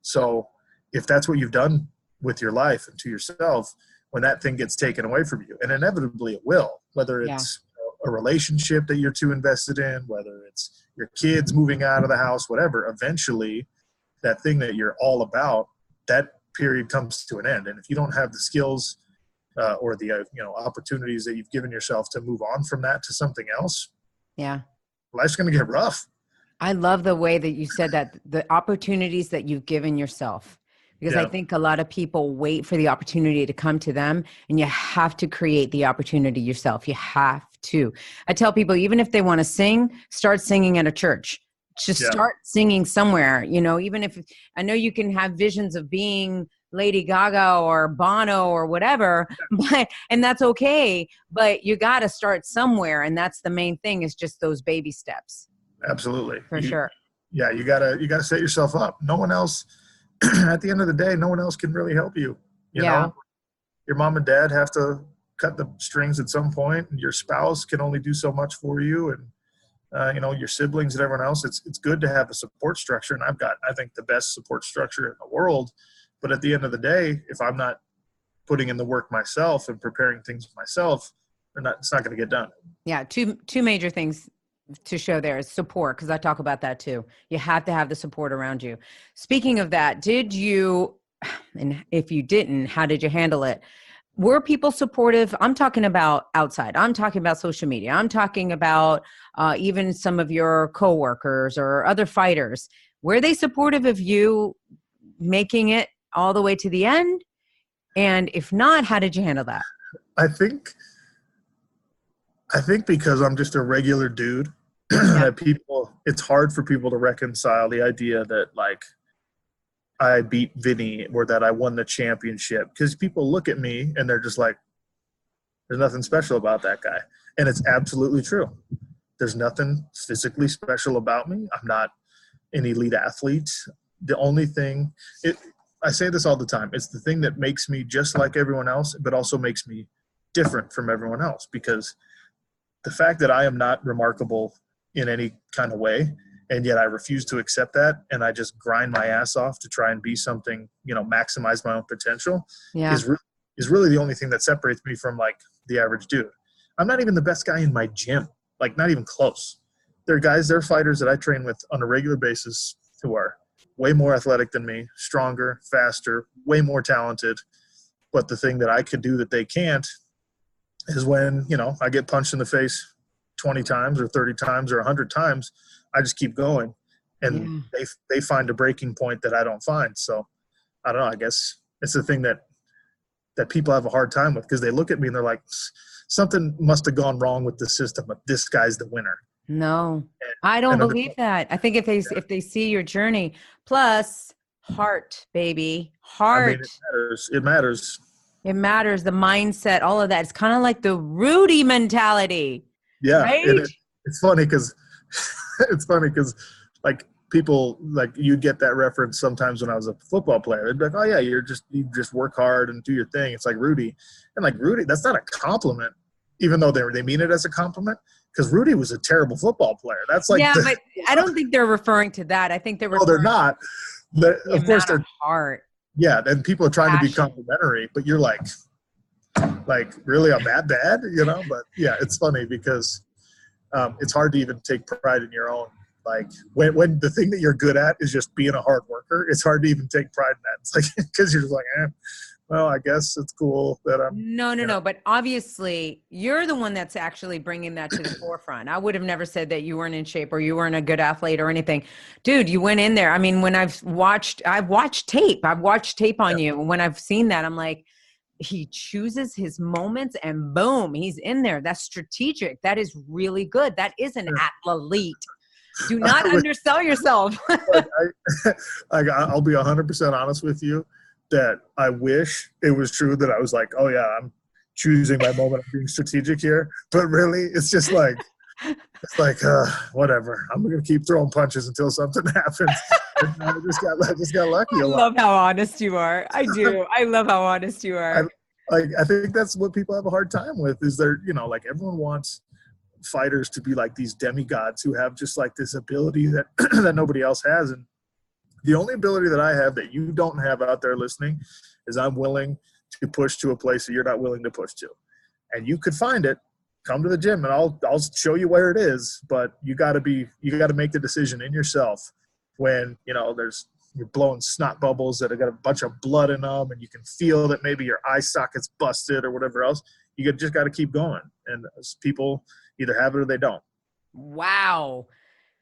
So if that's what you've done with your life and to yourself, when that thing gets taken away from you, and inevitably it will, whether it's a relationship that you're too invested in, whether it's your kids moving out of the house, whatever, eventually that thing that you're all about, that period comes to an end. And if you don't have the skills or the opportunities that you've given yourself to move on from that to something else, life's going to get rough. I love the way that you said that, the opportunities that you've given yourself, because I think a lot of people wait for the opportunity to come to them, and you have to create the opportunity yourself. You have to. I tell people, even if they want to sing, start singing at a church. Just start singing somewhere, even if I know you can have visions of being Lady Gaga or Bono or whatever, and that's okay, but you got to start somewhere. And that's the main thing, is just those baby steps. Absolutely. For sure. Yeah. You gotta set yourself up. No one else, at the end of the day, no one else can really help you. You know, your mom and dad have to cut the strings at some point, and your spouse can only do so much for you. And, your siblings and everyone else, it's good to have a support structure. And I've got, I think, the best support structure in the world. But at the end of the day, if I'm not putting in the work myself and preparing things myself, it's not going to get done. Yeah. Two major things to show there is support, because I talk about that too. You have to have the support around you. Speaking of that, did you, and if you didn't, how did you handle it? were people supportive? I'm talking about outside. I'm talking about social media. I'm talking about even some of your coworkers or other fighters. Were they supportive of you making it all the way to the end? And if not, how did you handle that? I think because I'm just a regular dude, Yeah. that it's hard for people to reconcile the idea that like I beat Vinny or that I won the championship, because people look at me and they're just like, there's nothing special about that guy. And it's absolutely true. There's nothing physically special about me. I'm not an elite athlete. The only thing, I say this all the time, it's the thing that makes me just like everyone else, but also makes me different from everyone else, because the fact that I am not remarkable in any kind of way, and yet I refuse to accept that, and I just grind my ass off to try and be something, maximize my own potential, Yeah. is really the only thing that separates me from like the average dude. I'm not even the best guy in my gym, like not even close. There are fighters that I train with on a regular basis who are way more athletic than me, stronger, faster, way more talented. But the thing that I could do that they can't is when, I get punched in the face 20 times or 30 times or 100 times, I just keep going. And they find a breaking point that I don't find. So I don't know, I guess it's the thing that people have a hard time with, because they look at me and they're like, something must have gone wrong with the system, but this guy's the winner. No, I don't believe that. I think if they see your journey, plus heart, baby, heart. I mean, it matters. It matters. The mindset, all of that. It's kind of like the Rudy mentality. Yeah. Right? It's funny because like people, like you get that reference sometimes when I was a football player. They'd be like, oh yeah, you just work hard and do your thing. It's like Rudy. And like Rudy, that's not a compliment, even though they mean it as a compliment, because Rudy was a terrible football player. That's like, but I don't think they're referring to that. I think they're referring they're not. But of course they're heart. Yeah, and people are trying to be Passion. complimentary, but you're like really, I'm that bad, But yeah, it's funny because it's hard to even take pride in your own. Like when the thing that you're good at is just being a hard worker, it's hard to even take pride in that. It's like, because you're just like, well, I guess it's cool that I'm. No. But obviously, you're the one that's actually bringing that to the forefront. I would have never said that you weren't in shape or you weren't a good athlete or anything. Dude, you went in there. I mean, when I've watched tape. I've watched tape on you. And when I've seen that, I'm like, he chooses his moments and boom, he's in there. That's strategic. That is really good. That is an athlete. Do not undersell yourself. I'll be 100% honest with you that I wish it was true that I was like, oh yeah, I'm choosing my moment of being strategic here. But really, it's just like, whatever. I'm going to keep throwing punches until something happens. I just got lucky a lot. I love how honest you are. I do. I love how honest you are. I think that's what people have a hard time with, is they're, like everyone wants fighters to be like these demigods who have just like this ability that that nobody else has. And the only ability that I have that you don't have out there listening is I'm willing to push to a place that you're not willing to push to. And you could find it. Come to the gym and I'll show you where it is, but you got to make the decision in yourself when, you're blowing snot bubbles that have got a bunch of blood in them and you can feel that maybe your eye socket's busted or whatever else. You just got to keep going. And people either have it or they don't. Wow.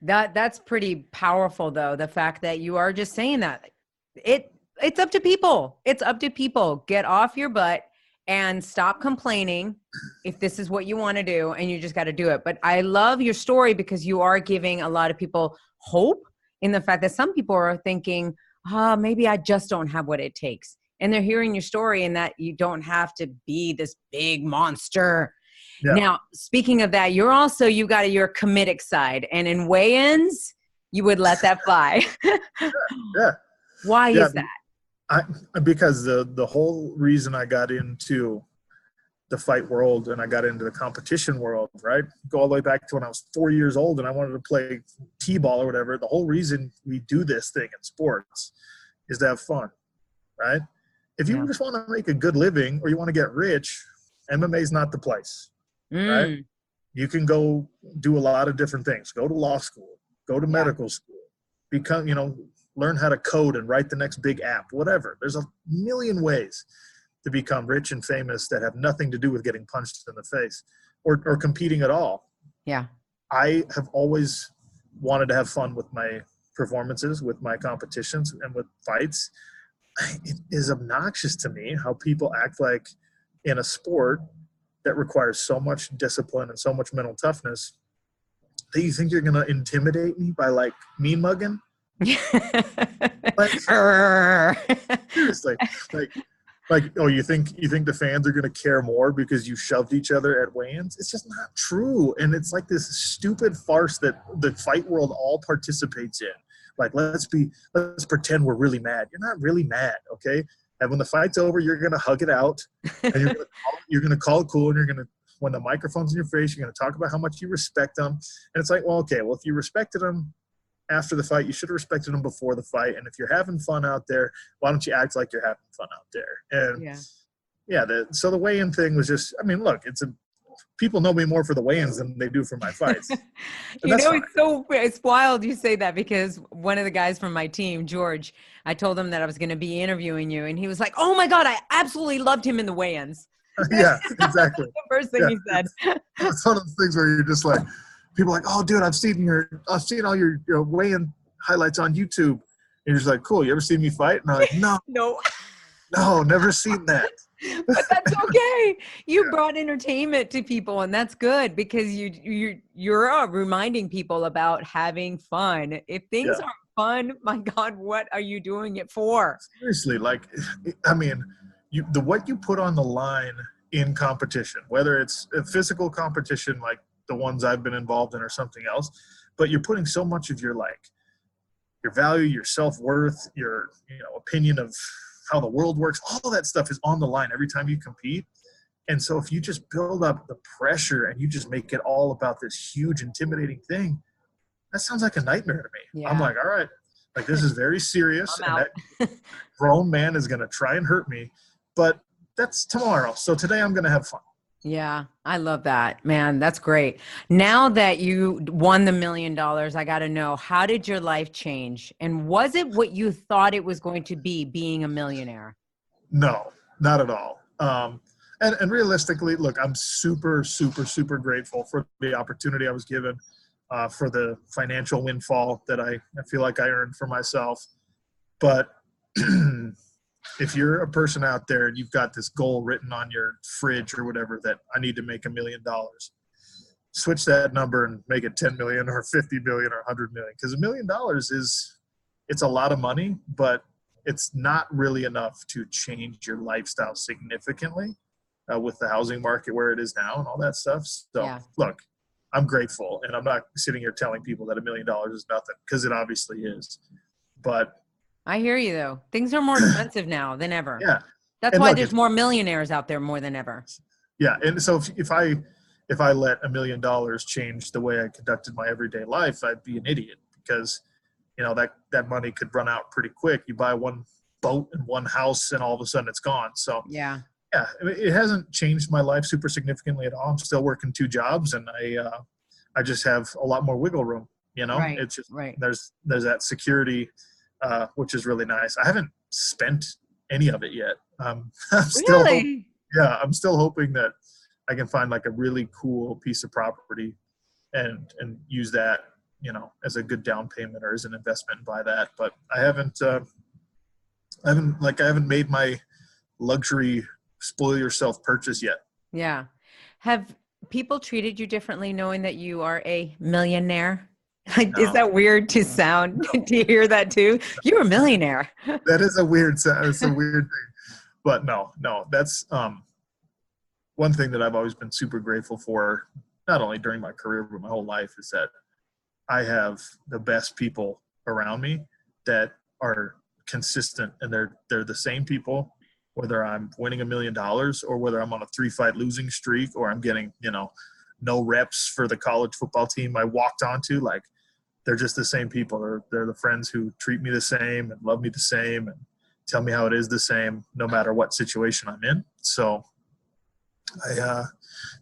That's pretty powerful, though. The fact that you are just saying that it's up to people. It's up to people. Get off your butt and stop complaining if this is what you want to do, and you just got to do it. But I love your story because you are giving a lot of people hope in the fact that some people are thinking, maybe I just don't have what it takes. And they're hearing your story and that you don't have to be this big monster. Yeah. Now, speaking of that, you got your comedic side, and in weigh-ins, you would let that fly. Yeah. Why is that? Because the whole reason I got into the fight world and I got into the competition world, right? Go all the way back to when I was 4 years old and I wanted to play t-ball or whatever. The whole reason we do this thing in sports is to have fun, right? If you just want to make a good living or you want to get rich, MMA is not the place. Right? You can go do a lot of different things. Go to law school, go to medical school, learn how to code and write the next big app, whatever. There's a million ways. to become rich and famous that have nothing to do with getting punched in the face or competing at all. Yeah. I have always wanted to have fun with my performances, with my competitions, and with fights. It is obnoxious to me how people act like in a sport that requires so much discipline and so much mental toughness that you think you're going to intimidate me by like mean mugging. Like, seriously, like, oh, you think the fans are going to care more because you shoved each other at weigh-ins? It's just not true. And it's like this stupid farce that the fight world all participates in. Like, let's pretend we're really mad. You're not really mad, okay? And when the fight's over, you're going to hug it out, and you're going to call it cool, and you're going to, when the microphone's in your face, you're going to talk about how much you respect them. And it's like, well, okay, well, if you respected them after the fight, you should have respected them before the fight. And if you're having fun out there, why don't you act like you're having fun out there? And so the weigh-in thing was just, I mean, look, people know me more for the weigh-ins than they do for my fights. It's wild you say that, because one of the guys from my team, George, I told him that I was going to be interviewing you, and he was like, oh my God, I absolutely loved him in the weigh-ins. Yeah, exactly. The first thing he said. It's one of those things where you're just like, people are like, oh dude, I've seen all your weigh-in highlights on YouTube. And you're just like, cool, you ever seen me fight? And I'm like, no, never seen that. But that's okay. You brought entertainment to people, and that's good, because you're reminding people about having fun. If things aren't fun, my God, what are you doing it for? Seriously, like, I mean, what you put on the line in competition, whether it's a physical competition like the ones I've been involved in or something else, but you're putting so much of your value, your self-worth, your opinion of how the world works, all that stuff is on the line every time you compete. And so if you just build up the pressure and you just make it all about this huge intimidating thing, that sounds like a nightmare to me. Yeah. I'm like, all right, like, this is very serious, and that grown man is going to try and hurt me, but that's tomorrow. So today I'm going to have fun. Yeah, I love that, man. That's great. Now that you won the $1 million, I got to know, how did your life change? And was it what you thought it was going to be, being a millionaire? No, not at all. And realistically, look, I'm super, super, super grateful for the opportunity I was given, for the financial windfall that I feel like I earned for myself. But if you're a person out there and you've got this goal written on your fridge or whatever, that I need to make $1 million, switch that number and make it 10 million or 50 million or 100 million. Because $1 million it's a lot of money, but it's not really enough to change your lifestyle significantly, with the housing market where it is now and all that stuff. So look, I'm grateful, and I'm not sitting here telling people that $1 million is nothing, because it obviously is. But I hear you, though. Things are more expensive now than ever. Yeah. That's why there's more millionaires out there more than ever. Yeah. And so if I let $1 million change the way I conducted my everyday life, I'd be an idiot, because, that money could run out pretty quick. You buy one boat and one house and all of a sudden it's gone. So yeah, it hasn't changed my life super significantly at all. I'm still working 2 jobs, and I just have a lot more wiggle room, Right. It's just, there's that security, which is really nice. I haven't spent any of it yet. I'm still hoping that I can find like a really cool piece of property and use that, as a good down payment or as an investment and buy that. But I haven't made my luxury spoil yourself purchase yet. Yeah. Have people treated you differently knowing that you are a millionaire? Like, no. Is that weird to sound? No. Do you hear that too? You're a millionaire. That is a weird sound. It's a weird thing. But no, that's one thing that I've always been super grateful for, not only during my career, but my whole life, is that I have the best people around me that are consistent, and they're the same people, whether I'm winning $1 million or whether I'm on a 3-fight losing streak or I'm getting, no reps for the college football team I walked onto. Like, they're just the same people. They're the friends who treat me the same and love me the same and tell me how it is the same, no matter what situation I'm in. So I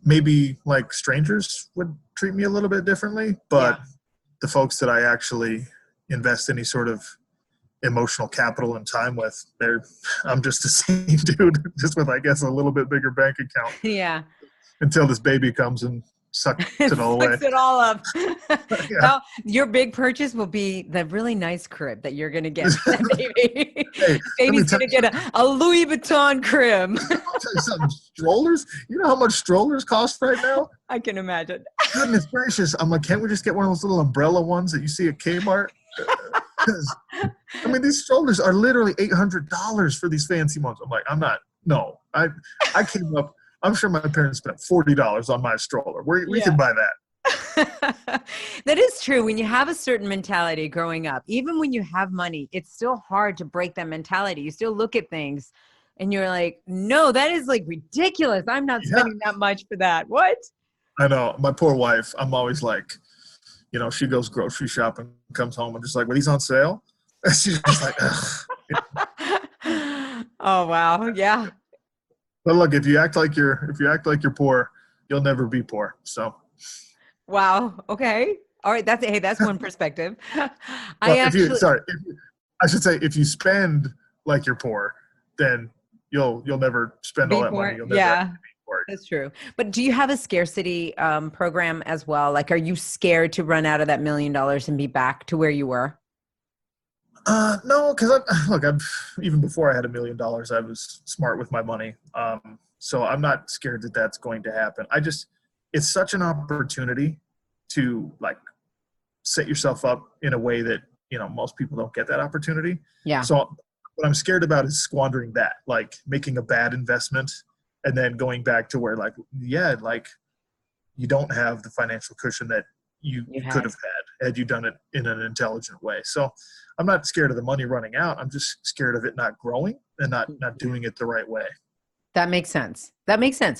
maybe like strangers would treat me a little bit differently, but the folks that I actually invest any sort of emotional capital and time with. I'm just the same dude, just with, I guess, a little bit bigger bank account. Yeah. Until this baby comes and sucks it all away. Sucks it all up. Yeah. Well, your big purchase will be the really nice crib that you're going to get for that baby. Hey, Baby's going to get a Louis Vuitton crib. I'll tell you something. Strollers? You know how much strollers cost right now? I can imagine. Goodness gracious. I'm like, can't we just get one of those little umbrella ones that you see at Kmart? I mean, these strollers are literally $800 for these fancy ones. I'm like, I came up, I'm sure my parents spent $40 on my stroller. We can buy that. That is true. When you have a certain mentality growing up, even when you have money, it's still hard to break that mentality. You still look at things and you're like, no, that is like ridiculous. I'm not spending that much for that. What? I know. My poor wife, I'm always like, she goes grocery shopping, comes home and just like, were these on sale? She's just like, ugh. Oh, wow. Yeah. But look, if you act like you're poor, you'll never be poor. So. Wow. Okay. All right. That's one perspective. I should say, if you spend like you're poor, then you'll never spend all that money. You'll never be poor. That's true. But do you have a scarcity program as well? Like, are you scared to run out of that $1 million and be back to where you were? No, because even before I had $1 million, I was smart with my money. So I'm not scared that that's going to happen. It's such an opportunity to like set yourself up in a way that, most people don't get that opportunity. Yeah. So what I'm scared about is squandering that, like making a bad investment and then going back to where you don't have the financial cushion that you could have had you done it in an intelligent way. So I'm not scared of the money running out. I'm just scared of it not growing and not doing it the right way. That makes sense.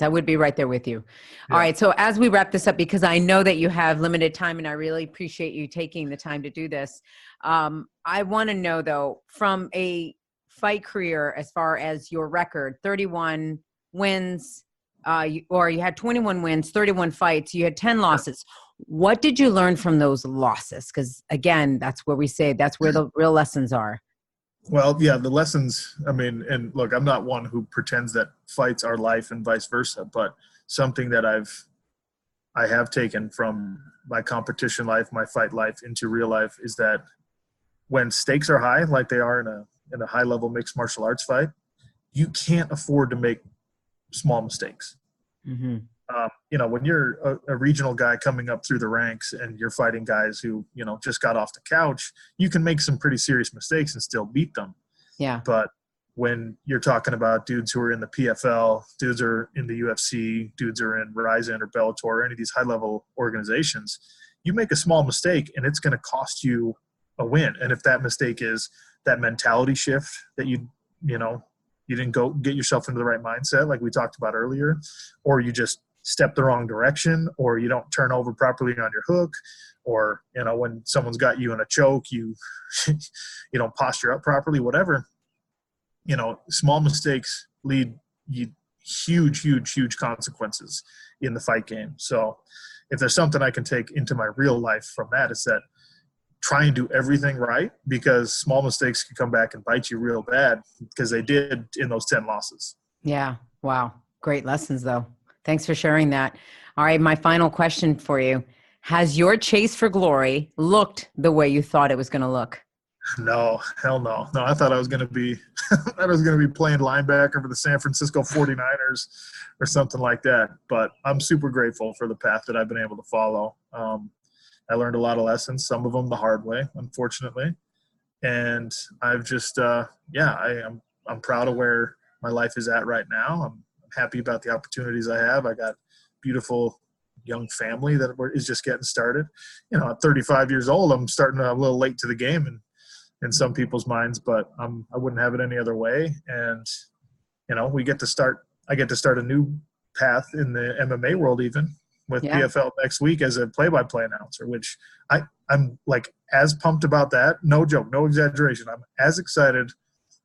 I would be right there with you. Yeah. All right. So as we wrap this up, because I know that you have limited time and I really appreciate you taking the time to do this. I want to know though, from a fight career, as far as your record, 31 wins, you had 21 wins, 31 fights, you had 10 losses. What did you learn from those losses? Because again, that's where the real lessons are. Well, yeah, the lessons, and look, I'm not one who pretends that fights are life and vice versa, but something that I have taken from my competition life, my fight life into real life is that when stakes are high, like they are in a high level mixed martial arts fight, you can't afford to make small mistakes. Mm-hmm. When you're a regional guy coming up through the ranks and you're fighting guys who, just got off the couch, you can make some pretty serious mistakes and still beat them. Yeah. But when you're talking about dudes who are in the PFL, dudes are in the UFC, dudes are in Ryzen or Bellator, or any of these high-level organizations, you make a small mistake and it's going to cost you a win. And if that mistake is that mentality shift that you didn't go get yourself into the right mindset, like we talked about earlier, or you just step the wrong direction, or you don't turn over properly on your hook, or, when someone's got you in a choke, you don't posture up properly, whatever, small mistakes lead you huge consequences in the fight game. So if there's something I can take into my real life from that, it's that try and do everything right, because small mistakes can come back and bite you real bad, because they did in those 10 losses. Yeah. Wow. Great lessons though. Thanks for sharing that. All right. My final question for you. Has your chase for glory looked the way you thought it was going to look? No, hell no. No, I thought I was going to be playing linebacker for the San Francisco 49ers or something like that. But I'm super grateful for the path that I've been able to follow. I learned a lot of lessons, some of them the hard way, unfortunately. And I've just, I'm proud of where my life is at right now. I'm happy about the opportunities I have. I got beautiful young family that is just getting started. At 35 years old, I'm starting a little late to the game in some people's minds, but I wouldn't have it any other way. And, I get to start a new path in the MMA world, even with PFL next week as a play-by-play announcer, which I'm like as pumped about that. No joke, no exaggeration. I'm as excited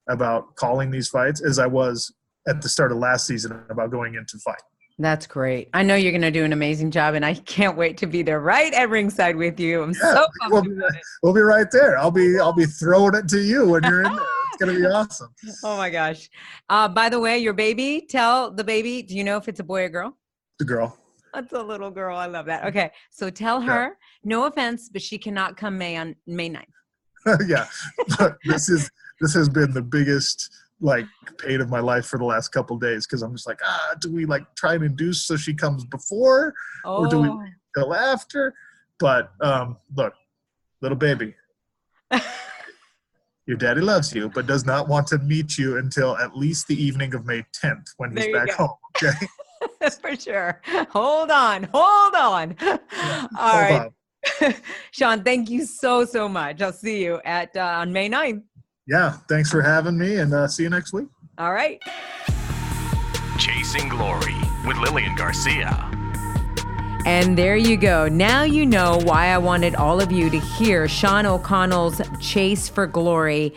about calling these fights as I was at the start of last season about going into fight. That's great. I know you're going to do an amazing job, and I can't wait to be there right at ringside with you. I'm so pumped about it. We'll be right there. I'll be throwing it to you when you're in there. It's going to be awesome. Oh my gosh. By the way, your baby, tell the baby, do you know if it's a boy or girl? The girl. That's a little girl. I love that. Okay. So tell her, no offense, but she cannot come May 9th. Yeah. This has been the biggest pain of my life for the last couple of days, because I'm just like, do we try and induce so she comes before or do we wait till after? But look, little baby, your daddy loves you, but does not want to meet you until at least the evening of May 10th when he's back home. Okay. For sure. Hold on. All right. Sean, thank you so much. I'll see you at on May 9th. Yeah, thanks for having me, and see you next week. All right. Chasing Glory with Lilian Garcia. And there you go. Now you know why I wanted all of you to hear Sean O'Connell's Chase for Glory.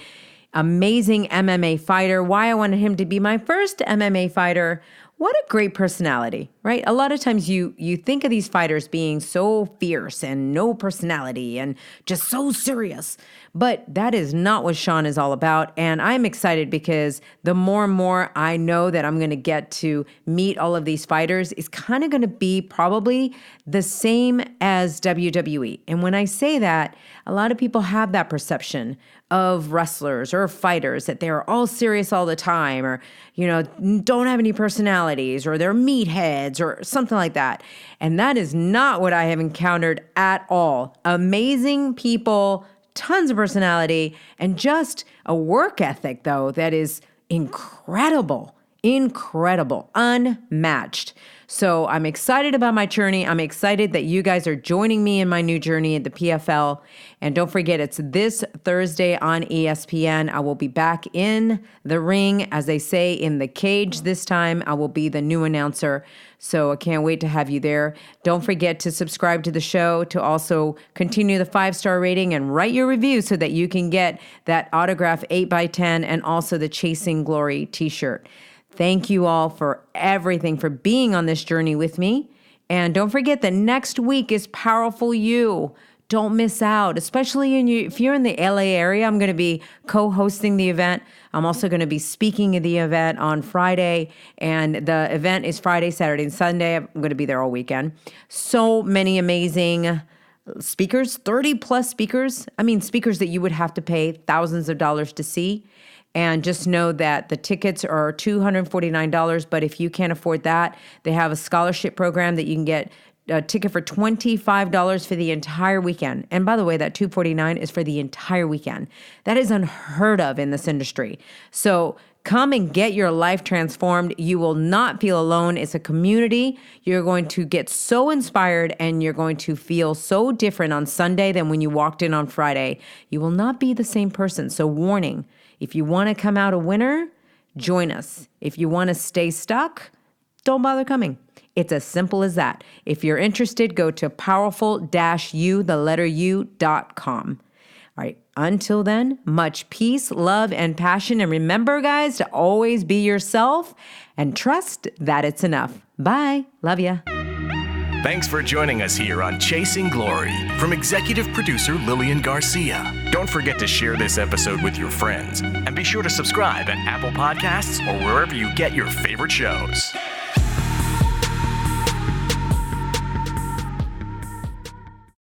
Amazing MMA fighter. Why I wanted him to be my first MMA fighter. What a great personality, right? A lot of times you think of these fighters being so fierce and no personality and just so serious, but that is not what Sean is all about. And I'm excited because the more and more I know that I'm going to get to meet all of these fighters, it's kind of going to be probably the same as WWE. And when I say that, a lot of people have that perception of wrestlers or fighters that they're all serious all the time, or, don't have any personalities, or they're meatheads or something like that. And that is not what I have encountered at all. Amazing people, tons of personality, and just a work ethic, though, that is incredible, unmatched. So I'm excited about my journey. I'm excited that you guys are joining me in my new journey at the PFL. And don't forget, it's this Thursday on ESPN. I will be back in the ring, as they say, in the cage this time. I will be the new announcer. So I can't wait to have you there. Don't forget to subscribe to the show, to also continue the 5-star rating and write your review so that you can get that autograph 8x10 and also the Chasing Glory t-shirt. Thank you all for everything, for being on this journey with me. And don't forget that next week is Powerful You. Don't miss out, especially if you're in the LA area. I'm going to be co-hosting the event. I'm also going to be speaking at the event on Friday. And the event is Friday, Saturday, and Sunday. I'm going to be there all weekend. So many amazing speakers, 30 plus speakers. I mean, speakers that you would have to pay thousands of dollars to see. And just know that the tickets are $249, but if you can't afford that, they have a scholarship program that you can get a ticket for $25 for the entire weekend. And by the way, that $249 is for the entire weekend. That is unheard of in this industry. So come and get your life transformed. You will not feel alone. It's a community. You're going to get so inspired, and you're going to feel so different on Sunday than when you walked in on Friday. You will not be the same person. So warning. If you want to come out a winner, join us. If you want to stay stuck, don't bother coming. It's as simple as that. If you're interested, go to powerful-u.com. All right. Until then, much peace, love, and passion. And remember, guys, to always be yourself and trust that it's enough. Bye. Love ya. Thanks for joining us here on Chasing Glory from executive producer Lilian Garcia. Don't forget to share this episode with your friends, and be sure to subscribe at Apple Podcasts or wherever you get your favorite shows.